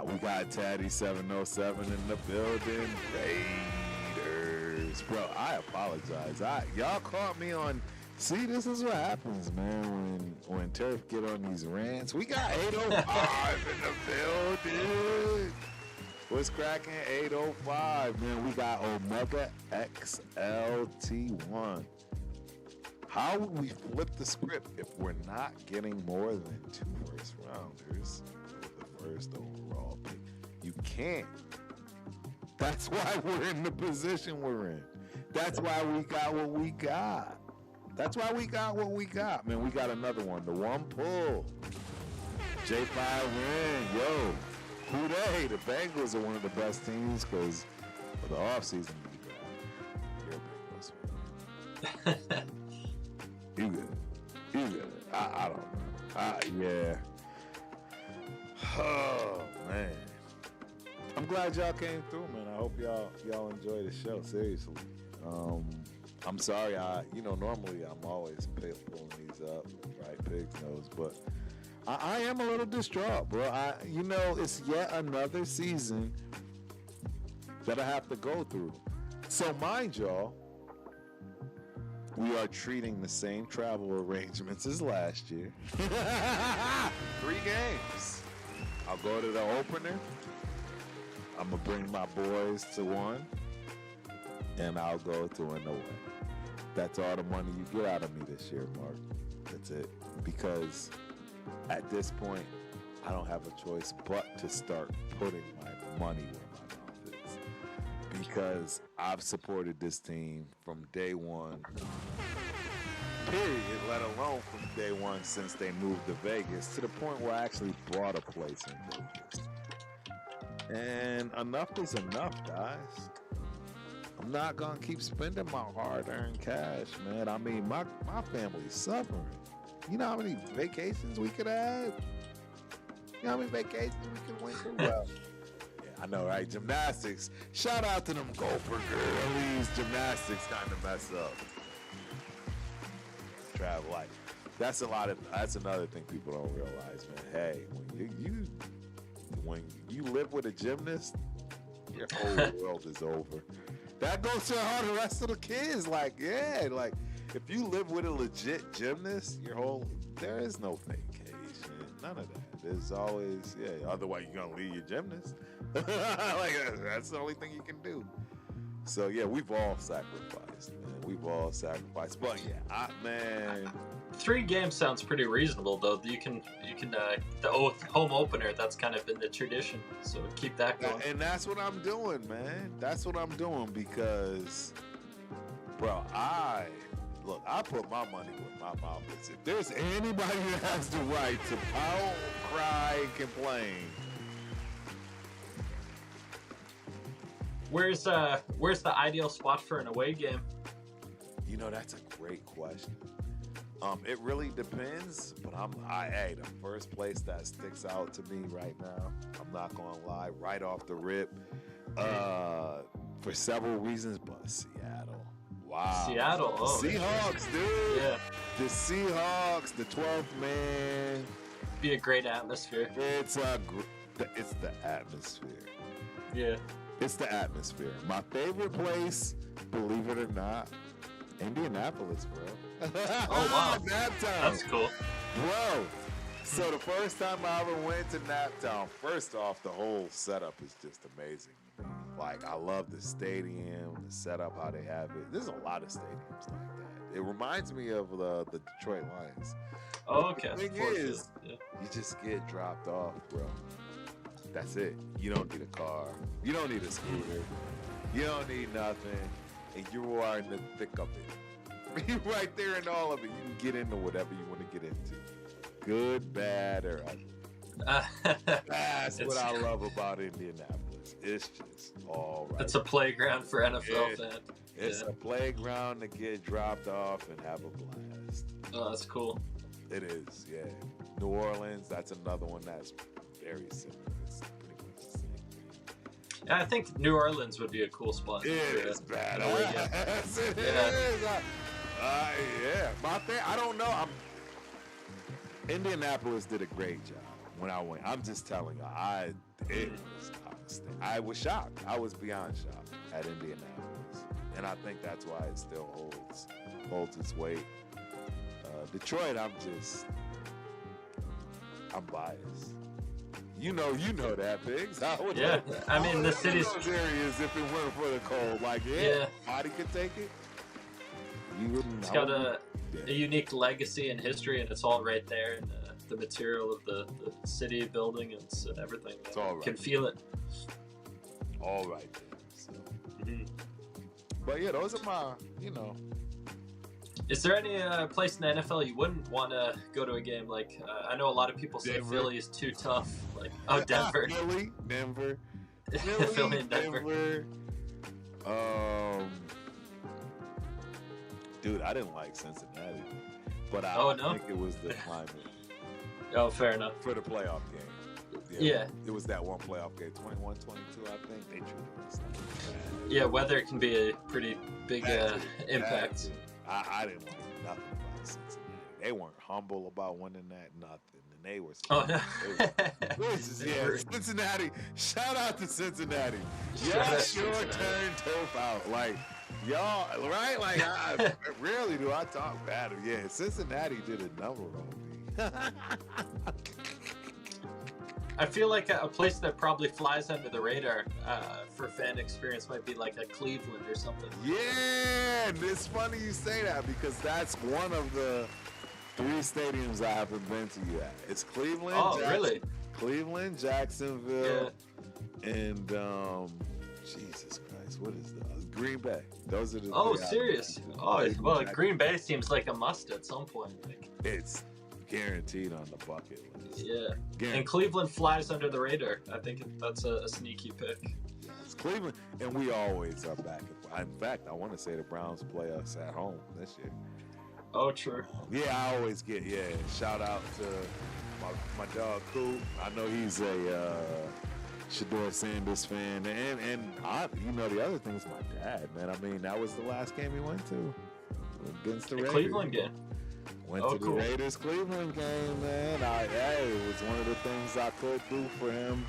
We got Taddy 707 in the building. Raiders. Bro, I apologize. Y'all caught me on. See, this is what happens, man, when Turf get on these rants. We got 805 in the building. What's cracking? 805, man. We got Omega XLT1. How would we flip the script if we're not getting more than 2 first rounders with the first overall pick? You can't. That's why we're in the position we're in. That's why we got what we got. Man, we got another one. The one pull. J5 win. Yo, who they? The Bengals are one of the best teams because of the offseason. You're Bengals. You good. I don't know. Yeah. Oh, man. I'm glad y'all came through, man. I hope y'all enjoy the show, seriously. I'm sorry, normally I'm always pulling these up, right, Pigs knows, but I am a little distraught, bro. It's yet another season that I have to go through. So mind y'all, we are treating the same travel arrangements as last year. 3 games. I'll go to the opener. I'm going to bring my boys to one, and I'll go to an away. That's all the money you get out of me this year, Mark. That's it. Because at this point, I don't have a choice but to start putting my money where my mouth is. Because I've supported this team from day one, period, let alone from day one since they moved to Vegas, to the point where I actually bought a place in Vegas. And enough is enough, guys. I'm not going to keep spending my hard-earned cash, man. I mean, my family's suffering. You know how many vacations we could have? You know how many vacations we could went through? Well, yeah, I know, right? Gymnastics. Shout out to them Gopher girlies. Gymnastics kind of mess up. Travel life. That's another thing people don't realize, man. Hey, when you live with a gymnast, your whole world is over. That goes to all the rest of the kids. Like, yeah, like if you live with a legit gymnast, there is no vacation. None of that. There's always, otherwise you're gonna leave your gymnast. Like that's the only thing you can do. So yeah, we've all sacrificed, man. We've all sacrificed. But yeah, man. 3 games sounds pretty reasonable, though. You can the home opener, that's kind of been the tradition, so keep that going. And that's what I'm doing, man. That's what I'm doing because, bro, I put my money where my mouth is. If there's anybody that has the right to pout, cry, and complain, where's the ideal spot for an away game? You know, that's a great question. It really depends, but the first place that sticks out to me right now, I'm not gonna lie, right off the rip, for several reasons, but Seattle. Wow. Seattle, Seahawks, dude. Yeah. The Seahawks, the 12th man. Be a great atmosphere. It's the atmosphere. Yeah. It's the atmosphere. My favorite place, believe it or not, Indianapolis, bro. Oh, wow. Naptown. That's cool. Bro, so the first time I ever went to Naptown, first off, the whole setup is just amazing. Like, I love the stadium, the setup, how they have it. There's a lot of stadiums like that. It reminds me of the Detroit Lions. Oh, okay. The thing is, you just get dropped off, bro. That's it. You don't need a car. You don't need a scooter. You don't need nothing. And you are in the thick of it. You're right there in all of it. You can get into whatever you want to get into. Good, bad, or ugly. That's what I love about Indianapolis. It's just all right. It's a playground for NFL fans. It's a playground to get dropped off and have a blast. Oh, that's cool. It is, yeah. New Orleans, that's another one that's very similar. It's pretty much the same thing. Yeah, I think New Orleans would be a cool spot. It is bad. Yes, it is. Yeah. I don't know. Indianapolis did a great job when I went. I'm just telling you, I was shocked. I was beyond shocked at Indianapolis, and I think that's why it still holds its weight. Detroit, I'm biased. You know that, Pigs. I mean, the city's those areas. If it weren't for the cold, like body could take it. You wouldn't. It's got a unique legacy and history, and it's all right there in the material of the city building and everything. It's all right. You can feel it. All right there. So. But yeah, those are my, Is there any place in the NFL you wouldn't want to go to a game? Like, I know a lot of people say Denver. Philly is too tough. Like, Denver. Philly, Denver. Philly and Denver. Dude, I didn't like Cincinnati, but I think it was the climate. Oh, fair enough. For the playoff game. Yeah. It was that one playoff game, 21-22, I think. They treated us like that. Yeah, weather can be a pretty big impact. I didn't like nothing about Cincinnati. They weren't humble about winning that, nothing. And they were... Cincinnati. Shout out to Cincinnati. Y'all sure turned Turf out. Like, y'all, right? Like, rarely do I talk bad. Yeah, Cincinnati did a number on me. I feel like a place that probably flies under the radar for fan experience might be like a Cleveland or something. Yeah, and it's funny you say that because that's one of the 3 stadiums I haven't been to yet. It's Cleveland. Oh, really? Cleveland, Jacksonville, and Jesus Christ, what is that? Green Bay. Those are the. Oh, serious? Oh, well, Green Bay seems like a must at some point. Like, it's guaranteed on the bucket list. Yeah, Guaranteed. And Cleveland flies under the radar. I think that's a sneaky pick. It's Cleveland, and we always are back. In fact, I want to say the Browns play us at home this year. Oh, true. Yeah, I always get, shout out to my dog, Coop. I know he's a Shador Sanders fan. And I, the other thing is my dad, man. I mean, that was the last game he went to against the Raiders. Cleveland game. Went to the Raiders Cleveland game, man. It was one of the things I could do for him,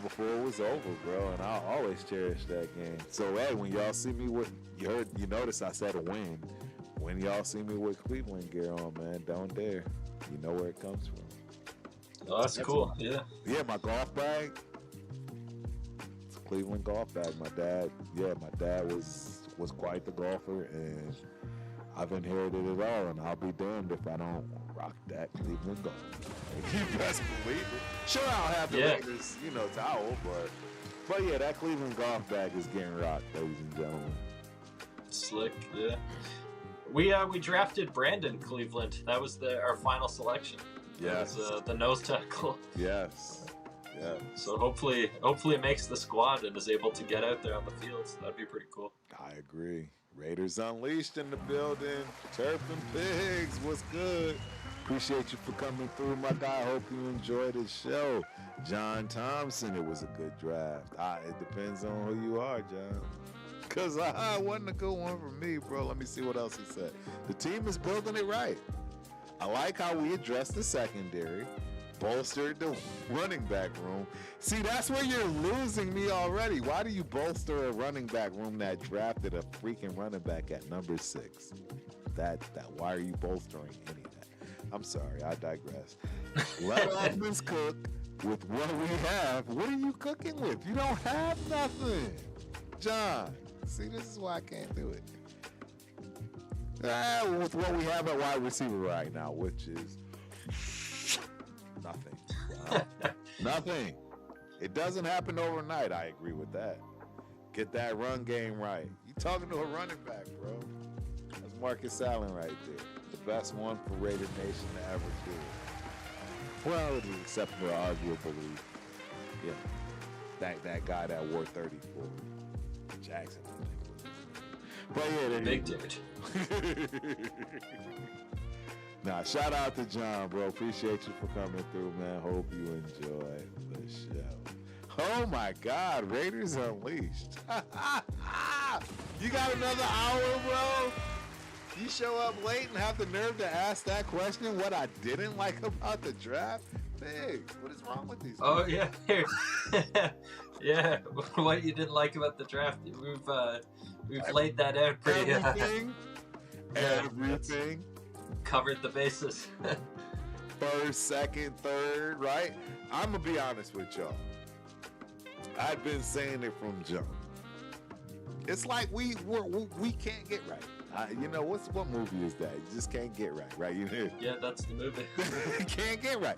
before it was over, bro. And I'll always cherish that game. So, hey, when y'all see me with, you notice I said a win. When y'all see me with Cleveland gear on, man, don't dare. You know where it comes from. Oh, that's cool. Yeah. Yeah, my golf bag. It's a Cleveland golf bag. My dad was quite the golfer, and I've inherited it all, and I'll be damned if I don't rock that Cleveland golf. You best believe it. Sure, I'll have the Raiders, towel, but yeah, that Cleveland golf bag is getting rocked, ladies and gentlemen. Slick, yeah. We drafted Brandon Cleveland. That was our final selection. Yes. That was, the nose tackle. Yes. Yeah. So hopefully it makes the squad and is able to get out there on the fields. That'd be pretty cool. I agree. Raiders Unleashed in the building. Turf and Pigs, what's good? Appreciate you for coming through, my guy. Hope you enjoyed the show. John Thompson, it was a good draft. It depends on who you are, John. Because it wasn't a good one for me, bro. Let me see what else he said. The team is building it right. I like how we addressed the secondary, bolstered the running back room. See, that's where you're losing me already. Why do you bolster a running back room that drafted a freaking running back at number 6? Why are you bolstering any of that? I'm sorry, I digress. Let us cook with what we have. What are you cooking with? You don't have nothing. John, see, this is why I can't do it. With what we have at wide receiver right now, which is nothing. Nothing. It doesn't happen overnight. I agree with that. Get that run game right. You talking to a running back, bro. That's Marcus Allen right there. The best one for Raider Nation to ever do it. Well, except for arguably, that guy that wore 34. Jackson, I think. But yeah, big dude. Nah, shout out to John, bro. Appreciate you for coming through, man. Hope you enjoyed the show. Oh my God, Raiders Unleashed. You got another hour, bro? You show up late and have the nerve to ask that question, what I didn't like about the draft? Pigs, what is wrong with these people? Oh, yeah. Yeah, what you didn't like about the draft. We've laid that out pretty... Everything. Covered the bases. First, second, third, right? I'm going to be honest with y'all. I've been saying it from jump. It's like we can't get right. What movie is that? You just can't get right? Yeah, that's the movie. Can't get right.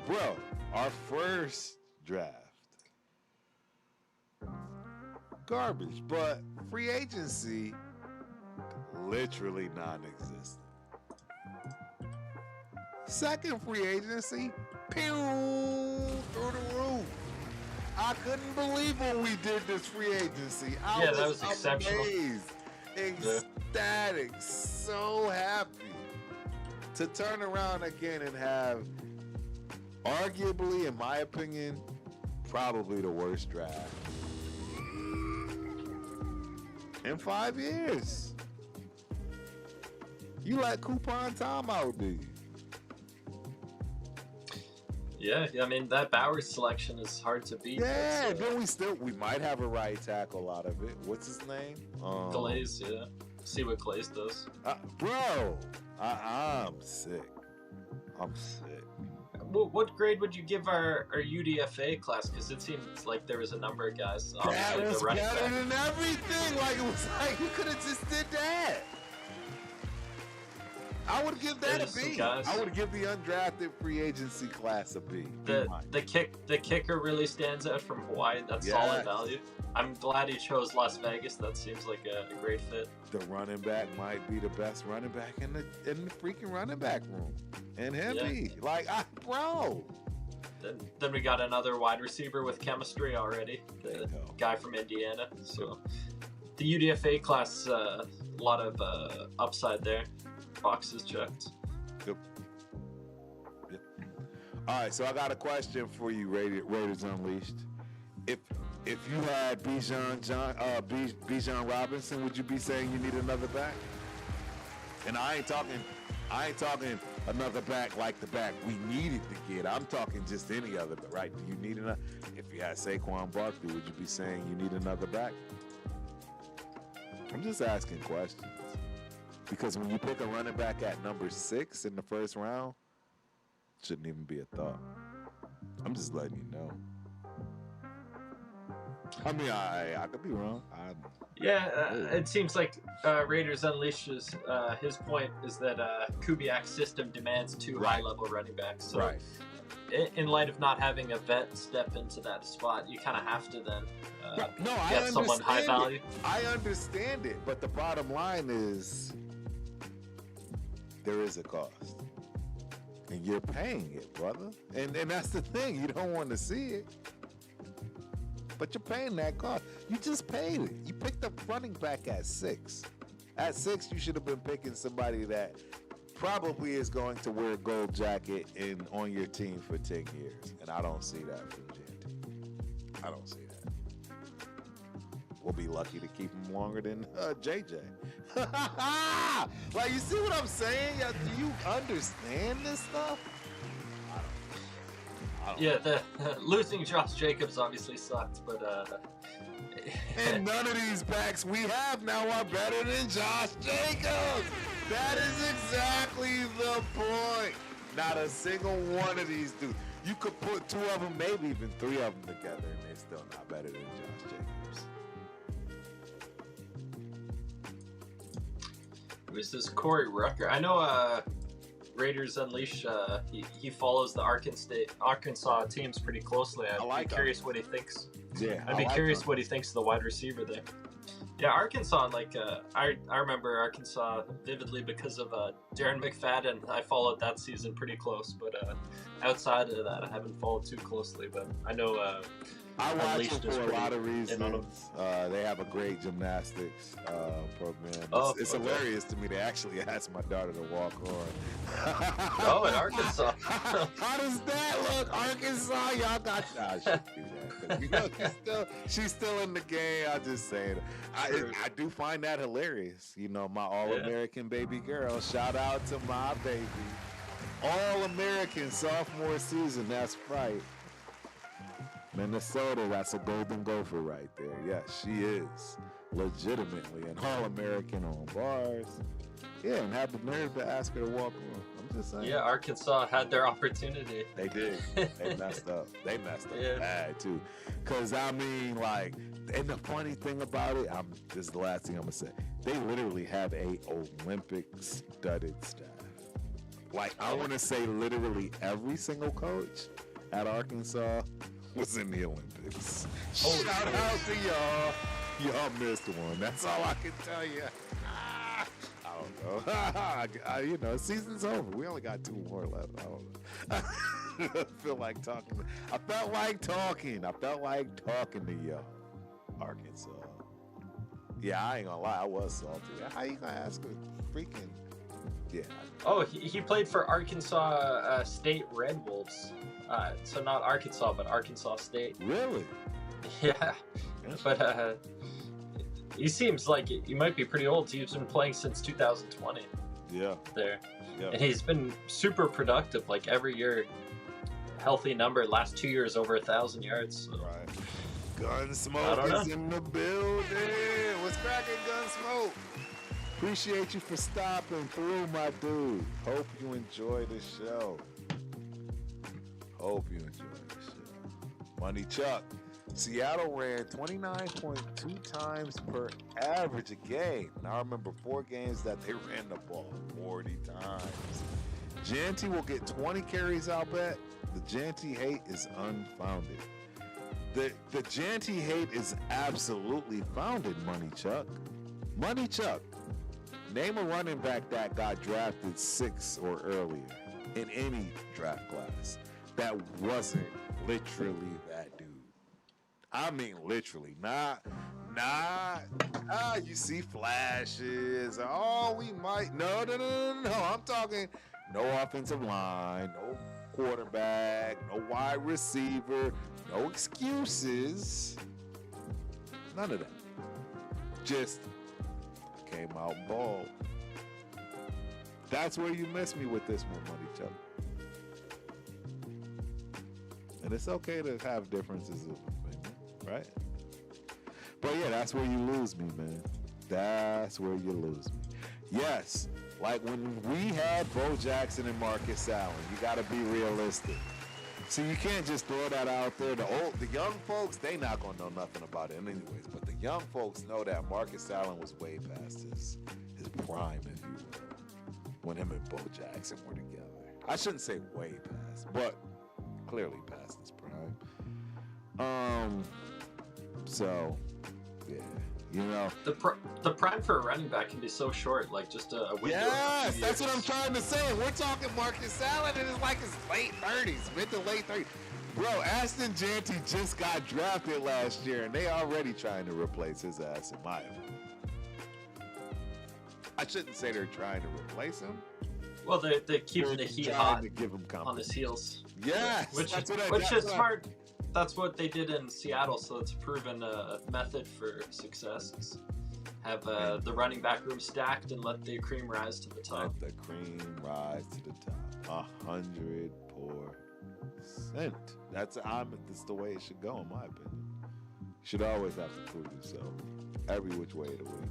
Bro, our first draft, garbage, but free agency, literally non-existent. Second free agency, pew, through the roof. I couldn't believe when we did this free agency. That was exceptional. Amazed, ecstatic, so happy to turn around again and have, arguably, in my opinion, probably the worst draft in 5 years. You let Coupon Tom out, dude. Yeah, I mean, that Bowers selection is hard to beat. Yeah, then we might have a right tackle out of it. What's his name? Glaze, yeah. See what Glaze does. Bro, I'm sick. what grade would you give our UDFA class? Because it seems like there was a number of guys. That Obviously, was the running better back. than everything. Like, it was like, you could have just did that. I would give that a B. I would give the undrafted free agency class a B. The kicker really stands out from Hawaii. That's solid value. I'm glad he chose Las Vegas. That seems like a great fit. The running back might be the best running back in the freaking running back room. And him be like, bro. Then we got another wide receiver with chemistry already. The guy from Indiana. So the UDFA class, a lot of upside there. Boxes checked. Yep. All right, so I got a question for you, Raiders Unleashed. If you had Bijan Robinson, would you be saying you need another back? And I ain't talking another back like the back we needed to get. I'm talking just any other, right? Do you need another? If you had Saquon Barkley, would you be saying you need another back? I'm just asking questions. Because when you pick a running back at number 6 in the first round, it shouldn't even be a thought. I'm just letting you know. I mean, I could be wrong. It seems like Raiders Unleashes, his point is that Kubiak's system demands 2 high-level running backs. So in light of not having a vet step into that spot, you kind of have to then get someone high value. I understand it, but the bottom line is there is a cost. And you're paying it, brother. And that's the thing. You don't want to see it. But you're paying that cost. You just paid it. You picked up running back at 6. At 6, you should have been picking somebody that probably is going to wear a gold jacket on your team for 10 years. And I don't see that from JT. I don't see that. We'll be lucky to keep him longer than JJ. Like, you see what I'm saying? Do you understand this stuff? I don't know. Losing Josh Jacobs obviously sucked, but and none of these backs we have now are better than Josh Jacobs. That is exactly the point. Not a single one of these dudes. You could put 2 of them, maybe even 3 of them together, and they're still not better than Josh Jacobs. Who's this Corey Rucker? I know Raiders Unleash, he follows the Arkansas teams pretty closely. I'd be curious what he thinks. Yeah, I'd be curious what he thinks of the wide receiver there. Yeah, Arkansas, I remember Arkansas vividly because of Darren McFadden. I followed that season pretty close, but outside of that, I haven't followed too closely. But I know I watch them for a lot of reasons. They have a great gymnastics program. It's hilarious to me. They actually asked my daughter to walk on. In Arkansas. How does that look? Arkansas, y'all got... Nah, she do that. You know, she's still in the game. I just say it. I do find that hilarious. You know, my All-American baby girl. Shout out to my baby. All-American sophomore season. That's right. Minnesota, that's a golden gopher right there. Yes, she is legitimately an All-American on bars. Yeah, and had the nerve to ask her to walk on. I'm just saying. Yeah, Arkansas had their opportunity. They did. They messed up. They messed up bad, too. Because, I mean, like, and the funny thing about it, this is the last thing I'm going to say. They literally have a Olympic-studded staff. Like, I want to say literally every single coach at Arkansas was in the Olympics. Shout out to y'all. Y'all missed one. That's all I can tell you. I don't know. Season's over. We only got 2 more left. I don't know. I feel like talking. I felt like talking to y'all. Arkansas. Yeah, I ain't gonna lie. I was salty. How you gonna ask a freaking... Yeah. He played for Arkansas State Red Wolves. So not Arkansas, but Arkansas State. Really? Yeah. But he seems like he might be pretty old. He's been playing since 2020. Yeah. There. Yeah. And he's been super productive. Like every year, healthy number. Last 2 years, over 1,000 yards. So. Right. Gunsmoke is in the building. What's cracking, Gunsmoke? Appreciate you for stopping through, my dude. Hope you enjoy the show. Hope you enjoy this shit. Money Chuck. Seattle ran 29.2 times per average a game. Now I remember 4 games that they ran the ball 40 times. Janty will get 20 carries, I'll bet. The Janty hate is unfounded. The Janty hate is absolutely founded, Money Chuck. Money Chuck, name a running back that got drafted 6 or earlier in any draft class that wasn't literally that dude. I mean literally, not you see flashes. Oh, we might. No. I'm talking no offensive line, no quarterback, no wide receiver, no excuses. None of that. Just came out bald. That's where you miss me with this one, Money Chuck. And it's okay to have differences of opinion, right? But yeah, that's where you lose me, man. That's where you lose me. Yes, like when we had Bo Jackson and Marcus Allen, you got to be realistic. See, you can't just throw that out there. The young folks, they not gonna know nothing about it anyways. But the young folks know that Marcus Allen was way past his prime, if you will, when him and Bo Jackson were together. I shouldn't say way past, but clearly past his prime. So yeah, you know, the prime for a running back can be so short, like just a window. Yes, that's what I'm trying to say. We're talking Marcus Allen, and it's like his late 30s, mid to late 30s. Bro, Ashton Janty just got drafted last year, and they already trying to replace his ass, in my opinion. I shouldn't say they're trying to replace him. Well, they're keeping the heat hot to give him on his heels. Yes, which is smart. That's what they did in Seattle, so it's a proven method for success. Is have the running back room stacked and let the cream rise to the top. Let the cream rise to the top. 100%. That's the way it should go, in my opinion. You should always have to prove yourself every which way to win.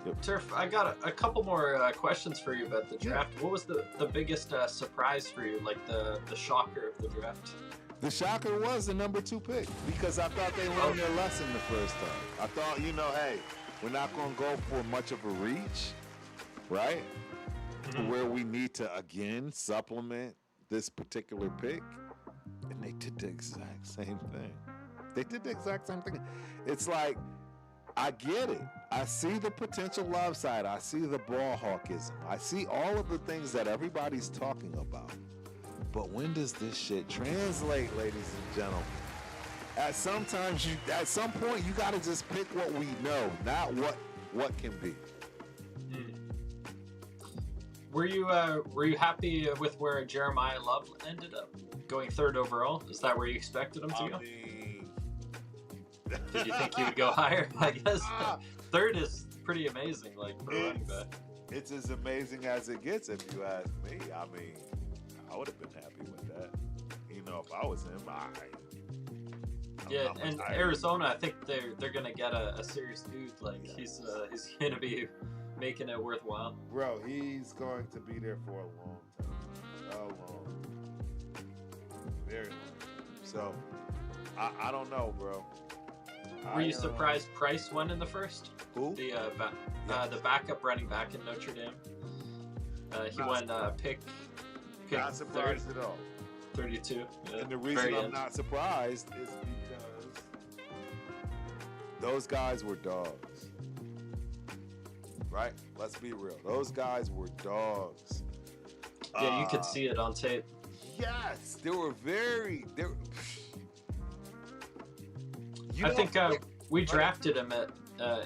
Yep. Turf, I got a couple more questions for you about the draft. Yeah. What was the biggest surprise for you, like the shocker of the draft? The shocker was the number 2 pick, because I thought they learned their lesson the first time. I thought, hey, we're not going to go for much of a reach, right? Mm-hmm. Where we need to, again, supplement this particular pick. And they did the exact same thing. It's like, I get it. I see the potential love side. I see the ball hawkism. I see all of the things that everybody's talking about. But when does this shit translate, ladies and gentlemen? At some point, you gotta just pick what we know, not what can be. Were you happy with where Jeremiah Love ended up, going 3rd overall? Is that where you expected him to go? Did you think he would go higher? I guess 3rd is pretty amazing, like for running back. It's as amazing as it gets, if you ask me. I mean, I would have been happy with that. If I was him, and Arizona, I think they're gonna get a serious dude. Like he's gonna be making it worthwhile. Bro, he's going to be there for a long time. Very long. So I don't know, bro. Were you surprised Price went in the first? Who? The backup running back in Notre Dame. He went pick. Not surprised at all. 32. Yeah, and the reason I'm not surprised is because those guys were dogs. Right? Let's be real. Those guys were dogs. Yeah, you could see it on tape. Yes, they were very. I think we drafted him at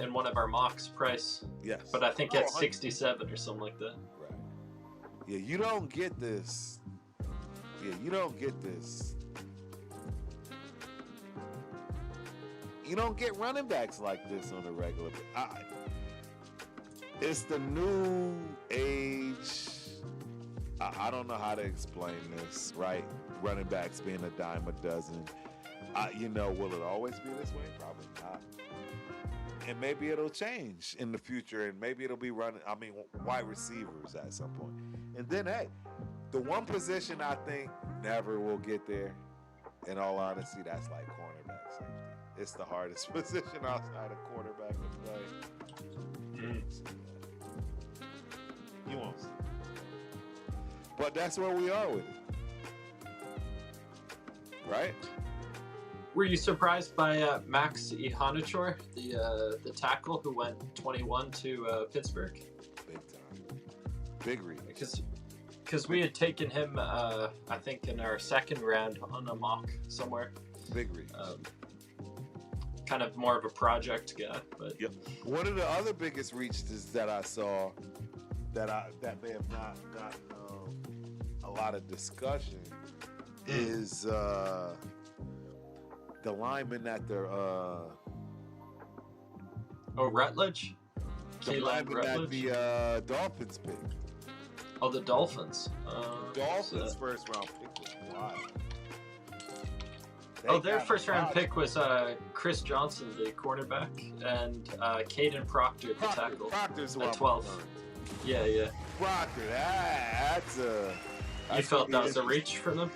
in one of our mocks, Price. Yes. But I think at 67 or something like that. Right. Yeah, you don't get this. You don't get running backs like this on a regular. It's the new age. I don't know how to explain this, right? Running backs being a dime a dozen. Will it always be this way? Probably not. And maybe it'll change in the future, and maybe it'll be wide receivers at some point. And then, hey, the one position I think never will get there. In all honesty, that's like cornerback safety. It's the hardest position outside of quarterback to play. You won't see. But that's where we are with it. Right? Were you surprised by Max Ihanichor, the tackle who went 21 to Pittsburgh? Big time. Big read. Because we had taken him, I think, in our second round on a mock somewhere. Big read. Kind of more of a project guy, but yep. One of the other biggest reaches that I saw that may have not gotten a lot of discussion is the lineman at the Rutledge. The lineman at the Dolphins pick. Oh, the Dolphins. Dolphins' first round pick was wild. Their first round pick was Chris Johnson, the cornerback, and Caden Proctor, the tackle. Proctor's at 12. Yeah. Proctor, that's you felt that was a reach for them?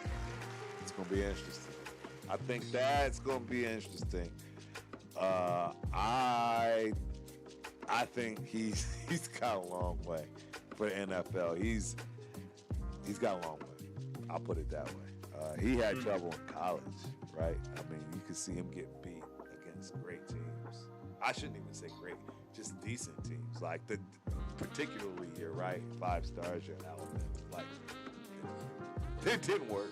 It's going to be interesting. I think that's going to be interesting. I think he's got a long way for the NFL. He's got a long way. I'll put it that way. He had trouble in college, right? I mean, you could see him get beat against great teams. I shouldn't even say great, just decent teams. Like particularly here, right? 5 stars, you're in Alabama. Like, it didn't work.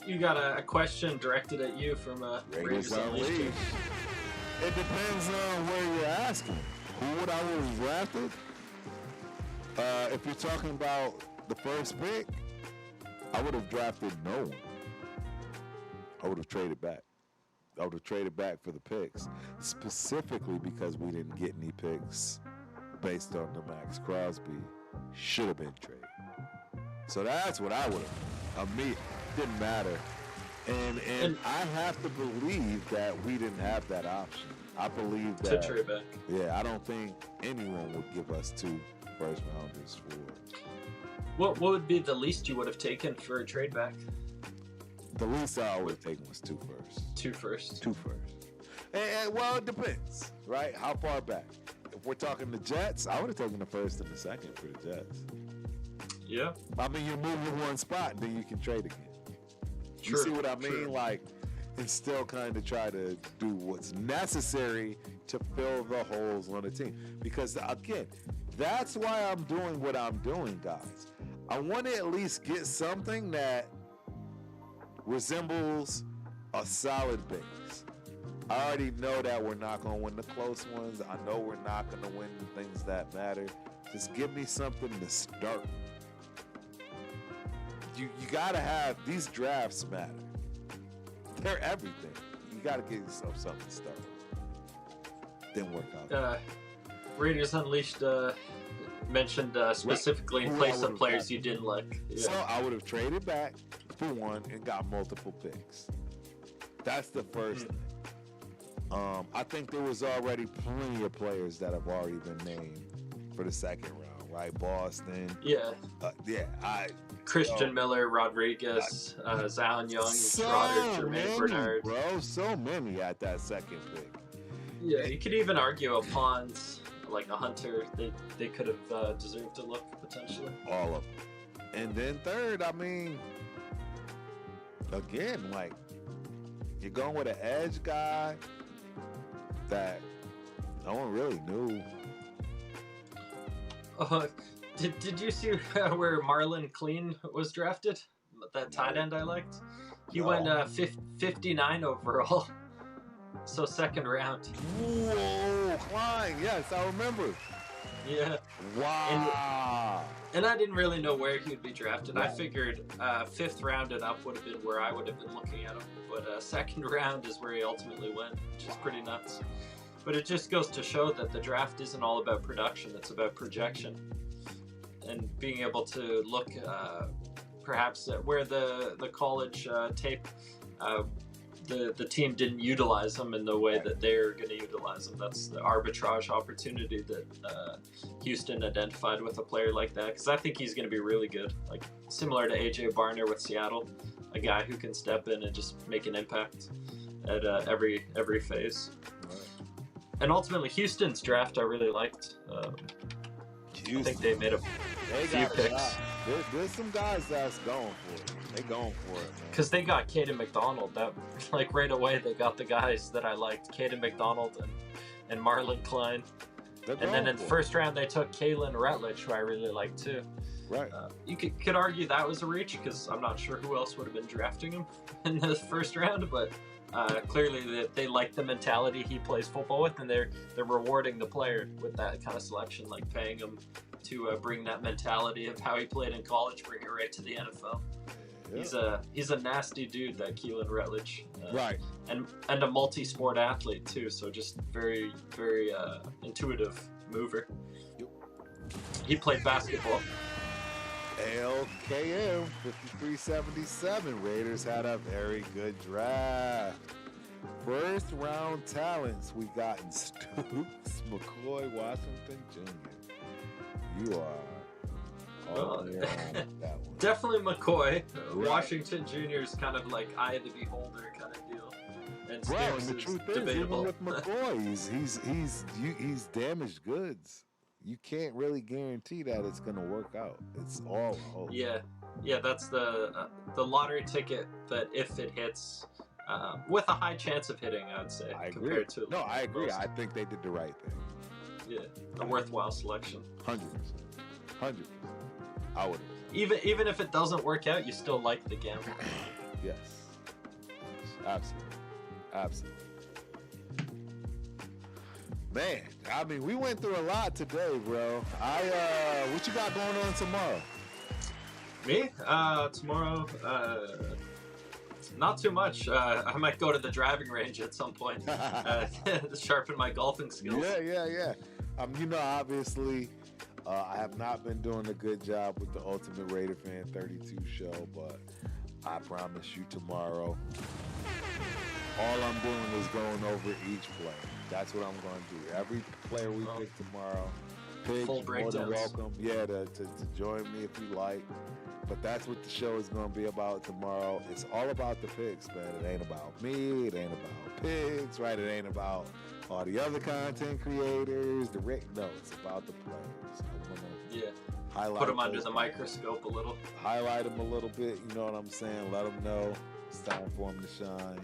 You got a question directed at you from Raiders Unleashed. It depends on where you're asking. Who would I have drafted? If you're talking about the first pick, I would have drafted no one. I would have traded back. I would have traded back for the picks, specifically because we didn't get any picks based on the Max Crosby should have been traded. So that's what I would have. Me, didn't matter. And I have to believe that we didn't have that option. I believe that. To trade back. Yeah, I don't think anyone would give us 2 first rounders for. What would be the least you would have taken for a trade back? The least I would have taken was 2 firsts. 2 firsts. 2 firsts. And well, it depends, right? How far back? If we're talking the Jets, I would have taken the first and the second for the Jets. Yeah. I mean, you're moving one spot, and then you can trade again. True. You see what I mean? True. Like, and still kind of try to do what's necessary to fill the holes on the team. Because, again, that's why I'm doing what I'm doing, guys. I want to at least get something that resembles a solid base. I already know that we're not going to win the close ones. I know we're not going to win the things that matter. Just give me something to start. You got to have, these drafts matter. They're everything. You got to give yourself something to start with. Then work out. Raiders Unleashed mentioned specifically in place of players you didn't like. Yeah. So I would have traded back for one and got multiple picks. That's the first thing. I think there was already plenty of players that have already been named for the second round, right? Boston. Yeah. Christian Miller, Rodriguez, Zion Young, Trotter, Jermaine Bernard. Bro, so many at that second pick. Yeah, you could even argue a Pons, like a Hunter. They could have deserved a look potentially. All of them. And then third, I mean, again, like, you're going with an edge guy that no one really knew. Did you see where Marlon Clean was drafted? That tight end I liked? He went 59 overall. So second round. Whoa, Klein. Yes, I remember. Yeah. Wow. And I didn't really know where he would be drafted. I figured 5th round and up would have been where I would have been looking at him. But second round is where he ultimately went, which is pretty nuts. But it just goes to show that the draft isn't all about production. It's about projection. And being able to look perhaps at where the college tape the team didn't utilize him in the way that they're going to utilize him. That's the arbitrage opportunity that Houston identified with a player like that, because I think he's going to be really good, like similar to AJ Barner with Seattle, a guy who can step in and just make an impact at every phase. Right. And ultimately, Houston's draft I really liked. I think they made a few picks. There's some guys that's going for it. They going for it, man. Because they got Caden McDonald. That, like, right away, they got the guys that I liked. Caden McDonald and Marlon Klein. And then in the first round, they took Kalen Rutledge, who I really liked, too. Right. You could argue that was a reach, because I'm not sure who else would have been drafting him in the first round, but clearly they like the mentality he plays football with, and they're rewarding the player with that kind of selection, like paying him to bring that mentality of how he played in college, bring it right to the NFL. Yeah. He's a nasty dude, that Keelan Rutledge. Right. And a multi-sport athlete too, so just very, very intuitive mover. Yep. He played basketball. LKM 5377. Raiders had a very good draft. First round talents we got in Stoops, McCoy, Washington Jr. You are all there on that one. Definitely McCoy. Right. Washington Jr. is kind of like eye of the beholder kind of deal. And Stoops and the truth is, even with McCoy, he's damaged goods. You can't really guarantee that it's going to work out. It's all hope. Yeah, that's the lottery ticket that if it hits, with a high chance of hitting, I'd say. I agree. I agree. I think they did the right thing. Yeah, a worthwhile selection. 100%. I would. Even if it doesn't work out, you still like the gamble. Yes. Absolutely. Man, I mean, we went through a lot today, bro. What you got going on tomorrow? Me? Tomorrow, not too much. I might go to the driving range at some point, sharpen my golfing skills. Yeah. Obviously, I have not been doing a good job with the Ultimate Raider Fan 32 show, but I promise you tomorrow, all I'm doing is going over each play. That's what I'm going to do. Every player we pick tomorrow, Pigs, more than welcome. Yeah, to join me if you like. But that's what the show is going to be about tomorrow. It's all about the Pigs, man. It ain't about me. It ain't about Pigs, right? It ain't about all the other content creators. No, it's about the players. I want to highlight. Put them under the microscope a little. Highlight them a little bit. You know what I'm saying? Let them know it's time for them to shine.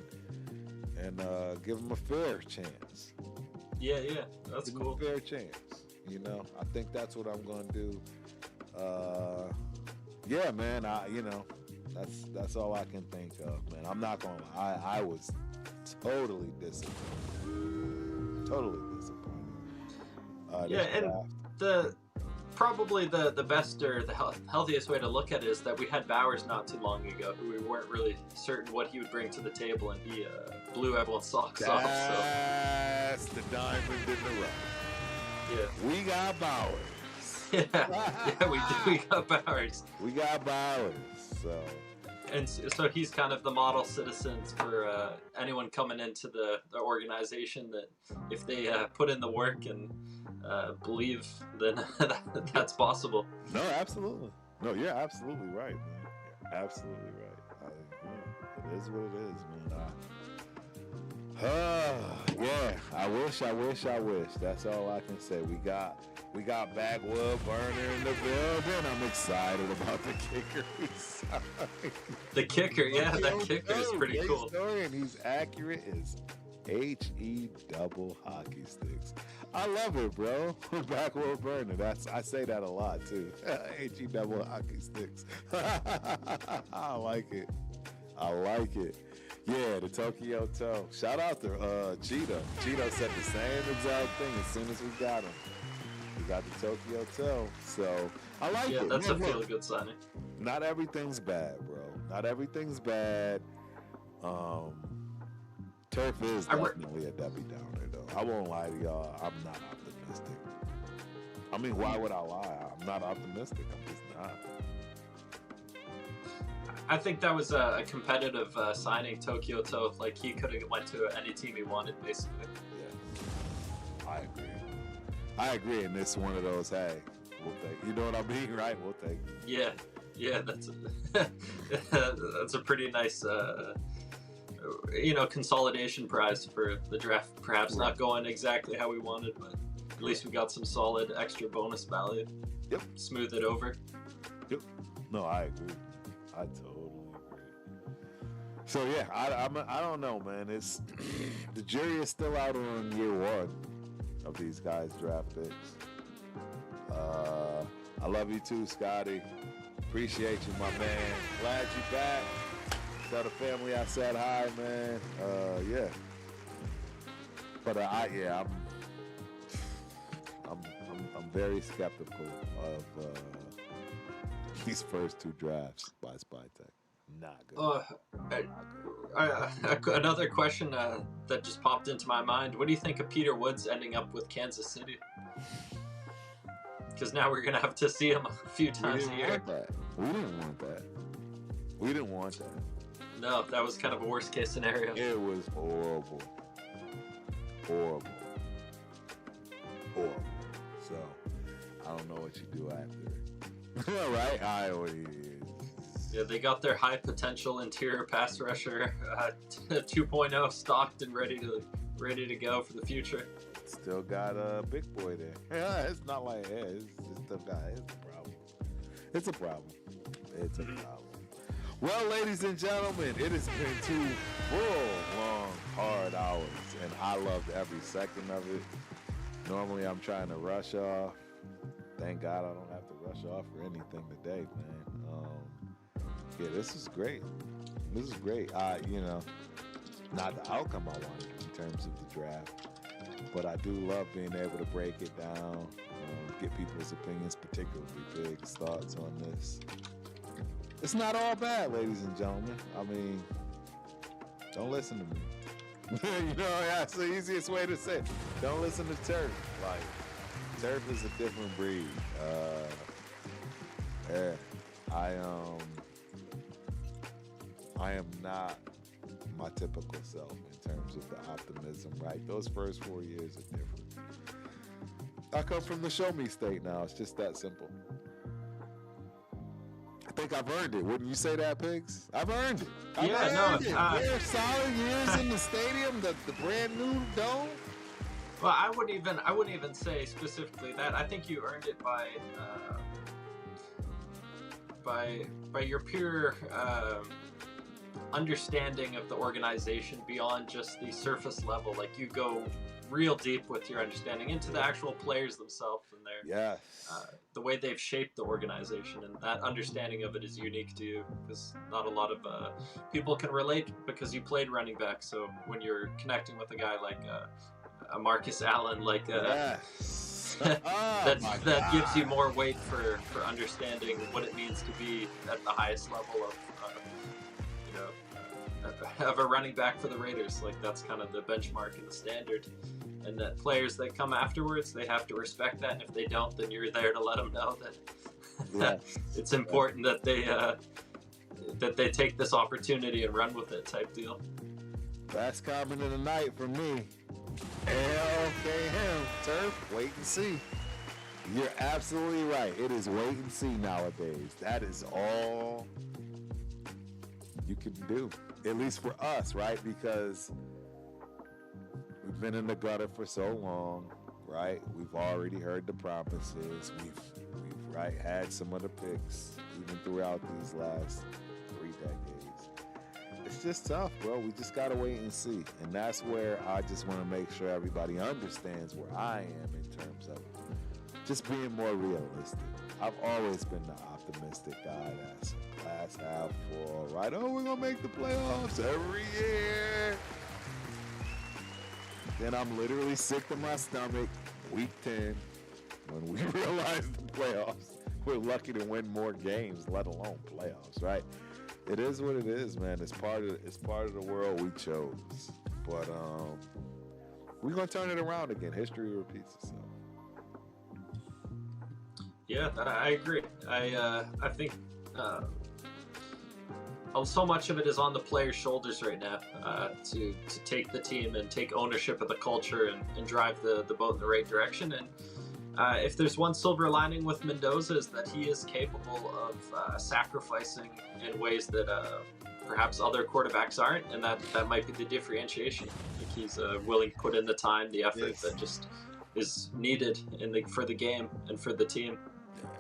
And give them a fair chance. Yeah, that's cool. Give them a fair chance. I think that's what I'm going to do. Yeah, man. That's all I can think of, man. I'm not going to lie. I was totally disappointed. And probably the best or the healthiest way to look at it is that we had Bowers not too long ago, who we weren't really certain what he would bring to the table, and he blew everyone's socks off. That's the diamond in the rough. Yeah. We got Bowers. Yeah, we did. We got Bowers. We got Bowers. And so he's kind of the model citizen for anyone coming into the organization, that if they put in the work and believe, then that's possible. No, absolutely. No, you're absolutely right, man. You're absolutely right. It is what it is, man. Yeah, I wish. That's all I can say. We got Backwood Burner in the building. I'm excited about the kicker we signed. The kicker, yeah, that kicker is pretty cool. Story, and he's accurate as HE double hockey sticks. I love it, bro. Backwood Burner. I say that a lot too. HE double hockey sticks. I like it. Yeah, the Tokyo Toe. Shout out to Cheeto. Cheeto said the same exact thing as soon as we got him. We got the Tokyo Toe. So I like it. Yeah, that's a feel-good signing. Not everything's bad, bro. Not everything's bad. Turf is definitely a Debbie Downer, though. I won't lie to y'all. I'm not optimistic. I mean, why would I lie? I'm not optimistic. I'm just not. I think that was a competitive signing, Tokyo To. Like, he could have went to any team he wanted, basically. Yeah, I agree, and it's one of those, hey, we'll take. You know what I mean, right? We'll take. Yeah, that's a pretty nice, consolidation prize for the draft. Perhaps not going exactly how we wanted, but at least we got some solid extra bonus value. Yep. Smooth it over. Yep. No, I agree. I totally agree. So yeah, I don't know, man. It's the jury is still out on year one of these guys' draft picks. I love you too, Scotty. Appreciate you, my man. Glad you back. Tell the family I said hi, man. Yeah. But I'm very skeptical of these first two drafts by Spytech. Not good. Another question that just popped into my mind. What do you think of Peter Woods ending up with Kansas City? Because now we're going to have to see him a few times a year. We didn't want that. No, that was kind of a worst case scenario. It was horrible. So, I don't know what you do after. Right? Yeah, they got their high potential interior pass rusher 2.0 stocked and ready to go for the future. Still got a big boy there. Yeah, it's not like it's still got it's a problem. It's a problem. Well, ladies and gentlemen, it has been 2 full, long, hard hours, and I loved every second of it. Normally, I'm trying to rush off. Thank God I don't have to rush off for anything today, man. Yeah, this is great. Not the outcome I wanted in terms of the draft, but I do love being able to break it down, get people's opinions, particularly Big's thoughts on this. It's not all bad, ladies and gentlemen. I mean, don't listen to me. That's the easiest way to say it. Don't listen to Turf. Like, Turf is a different breed. I am not my typical self in terms of the optimism, right? Those first 4 years are different. I come from the show me state now. It's just that simple. I think I've earned it. Wouldn't you say that, Pigs? I've earned it. I've earned it. 4 solid years in the stadium, the brand new dome. Well, I wouldn't even say specifically that. I think you earned it by your pure understanding of the organization beyond just the surface level. Like, you go real deep with your understanding into the actual players themselves and the way they've shaped the organization, and that understanding of it is unique to you, because not a lot of people can relate because you played running back. So when you're connecting with a guy like a Marcus Allen, that gives you more weight for understanding what it means to be at the highest level of a running back for the Raiders. Like, that's kind of the benchmark and the standard, and that players that come afterwards, they have to respect that, and if they don't, then you're there to let them know that it's important that they take this opportunity and run with it, type deal. Last comment of the night from me. LKM, Turf, wait and see. You're absolutely right. It is wait and see nowadays. That is all you can do, at least for us, right? Because we've been in the gutter for so long, right? We've already heard the promises. We've had some of the picks even throughout these last 3 decades. It's just tough, bro. We just gotta wait and see. And that's where I just want to make sure everybody understands where I am in terms of just being more realistic. I've always been the optimistic guy that's glass half full, right? Oh, we're gonna make the playoffs every year. Then I'm literally sick to my stomach week 10 when we realize the playoffs. We're lucky to win more games, let alone playoffs, right? It is what it is, man. It's part of the world we chose. But we're gonna turn it around again. History repeats itself. Yeah, I agree. I think so much of it is on the players' shoulders right now to take the team and take ownership of the culture and drive the boat in the right direction. And if there's one silver lining with Mendoza, is that he is capable of sacrificing in ways that perhaps other quarterbacks aren't, and that might be the differentiation. I think he's willing to put in the time, the effort that just is needed for the game and for the team.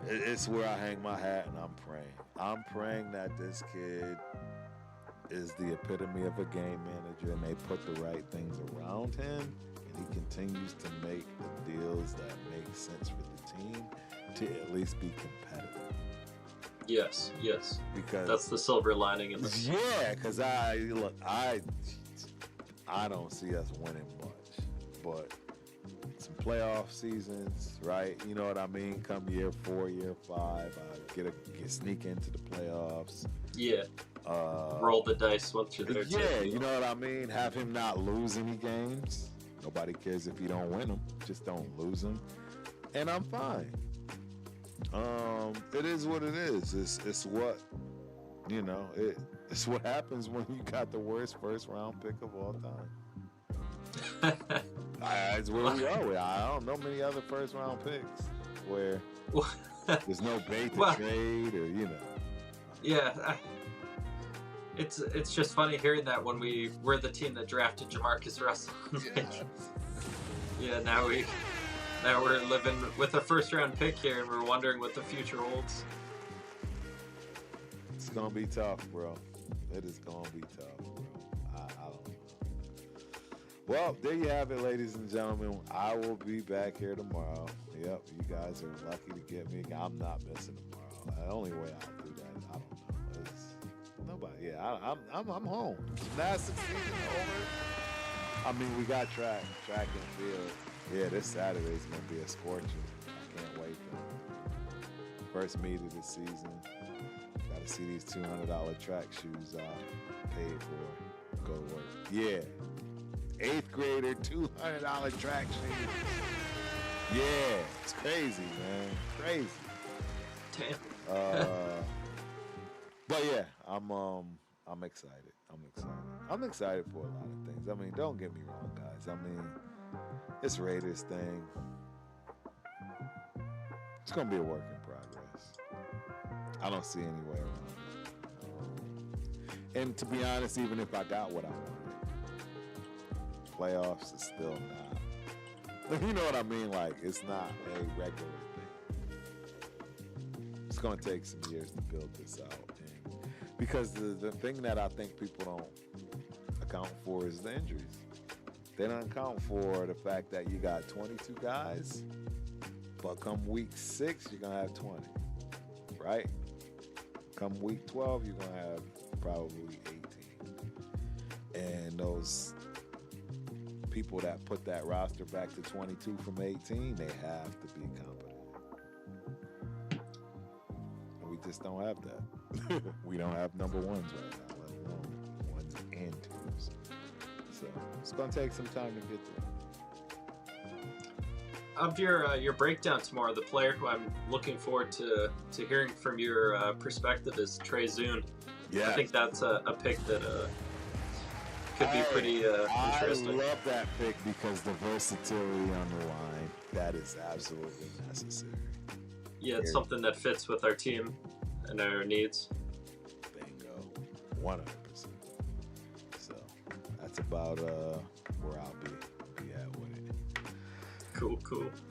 It's where I hang my hat, and I'm praying. I'm praying that this kid is the epitome of a game manager, and they put the right things around him, and he continues to make the deals that make sense for the team to at least be competitive. Yes. Because that's the silver lining in this. Yeah, because I don't see us winning much, but some playoff seasons, right? You know what I mean? Come year 4, year 5, sneak into the playoffs. Yeah. Roll the dice once you're there. Yeah, you know what I mean? Have him not lose any games. Nobody cares if you don't win them. Just don't lose them. And I'm fine. It is what it is. It's what, you know, it's what happens when you got the worst first round pick of all time. That's where we are. I don't know many other first round picks where there's no bait to trade, or you know. Yeah, it's just funny hearing that when we're the team that drafted Jamarcus Russell. Yeah, now we're living with a first round pick here, and we're wondering what the future holds. It's gonna be tough, bro. It is gonna be tough, bro. I don't know. Well, there you have it, ladies and gentlemen. I will be back here tomorrow. Yep, you guys are lucky to get me. I'm not missing tomorrow. The only way I'll do that, I don't know. It's nobody. Yeah, I'm home. Gymnastics season over. I mean, we got track and field. Yeah, this Saturday is gonna be a scorcher. I can't wait. First meet of the season. Got to see these $200 track shoes I paid for. Go to work. Yeah. 8th grader, $200 track shoes. Yeah, it's crazy, man. Crazy. Damn. But yeah, I'm excited. I'm excited for a lot of things. I mean, don't get me wrong, guys. I mean, this Raiders thing, it's gonna be a work in progress. I don't see any way around it. And to be honest, even if I got what I wanted, playoffs is still not. You know what I mean? Like, it's not a regular thing. It's going to take some years to build this out. And because the thing that I think people don't account for is the injuries. They don't account for the fact that you got 22 guys, but come week 6, you're going to have 20, right? Come week 12, you're going to have probably 18. And those people that put that roster back to 22 from 18, they have to be competent. And we just don't have that. We don't have number ones right now, let alone ones and twos. So it's going to take some time to get there. Of your breakdown tomorrow, the player who I'm looking forward to hearing from your perspective is Trey Zune. Yeah, I think that's a pick that could be pretty interesting. I love that pick because the versatility on the line, that is absolutely necessary. Yeah, it's something that fits with our team and our needs. Bingo. 100%. So that's about where I'll be at with it. Cool.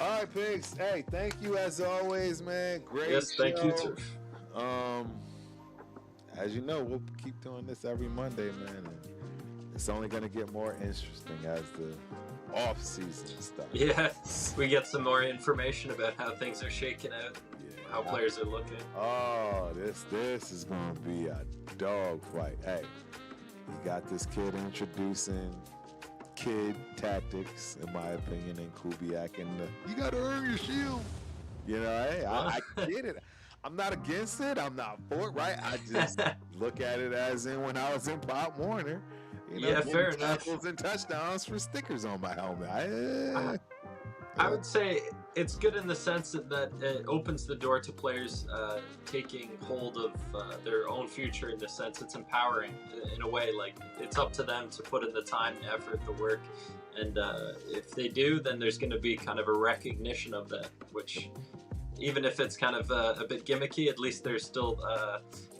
All right, Pigs. Hey, thank you as always, man. Great Yes, show. thank you, Turf. As you know, we'll keep doing this every Monday, man. And it's only going to get more interesting as the off-season starts. Yeah, we get some more information about how things are shaking out, how players are looking. Oh, this is going to be a dogfight. Hey, you got this kid introducing kid tactics, in my opinion, in Kubiak, and you got to earn your shield. You know, hey, I get it. I'm not against it. I'm not for it, right? I just look at it as in when I was in Pop Warner. You know, fair enough. Tackles and touchdowns for stickers on my helmet. I would say It's good in the sense that it opens the door to players taking hold of their own future. In the sense, it's empowering in a way. Like it's up to them to put in the time, the effort, the work, and if they do, then there's going to be kind of a recognition of that. Which, even if it's kind of a bit gimmicky, at least they're still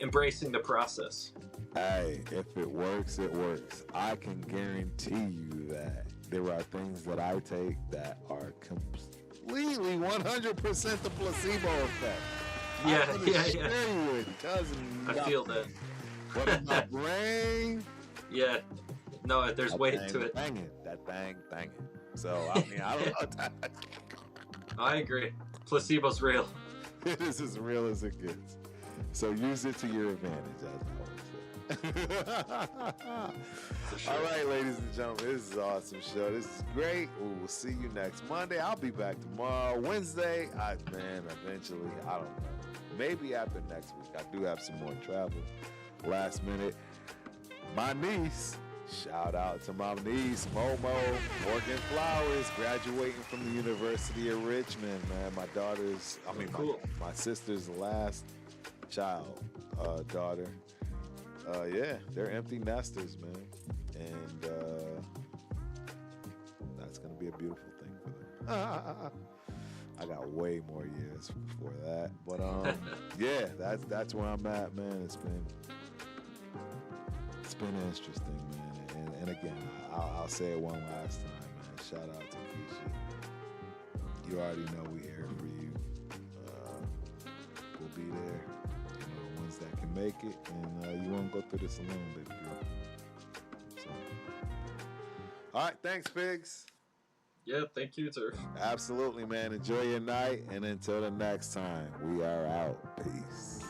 embracing the process. Hey, if it works, it works. I can guarantee you that there are things that I take that are completely 100% the placebo effect. Yeah. It doesn't. I feel that. But in my brain, yeah. No, there's weight to it. That thing. So I mean, I don't know. I agree. Placebo's real. It is as real as it gets. So use it to your advantage, as I always say. Sure. All right, ladies and gentlemen, this is an awesome show. This is great. We'll see you next Monday. I'll be back tomorrow. Wednesday, eventually, I don't know. Maybe after next week. I do have some more travel. Last minute, my niece. Shout out to my niece, Momo Morgan Flowers, graduating from the University of Richmond, man. Cool. My sister's last child, daughter. Yeah, they're empty nesters, man. And that's going to be a beautiful thing for them. I got way more years before that. But yeah, that's where I'm at, man. It's been interesting, man. And again, I'll say it one last time, man. Shout out to Keisha. You already know we here for you. We'll be there. Ones that can make it, and you won't go through this alone, baby girl. So, all right, thanks, Pigs. Yeah, thank you, Turf. Absolutely, man. Enjoy your night, and until the next time, we are out. Peace.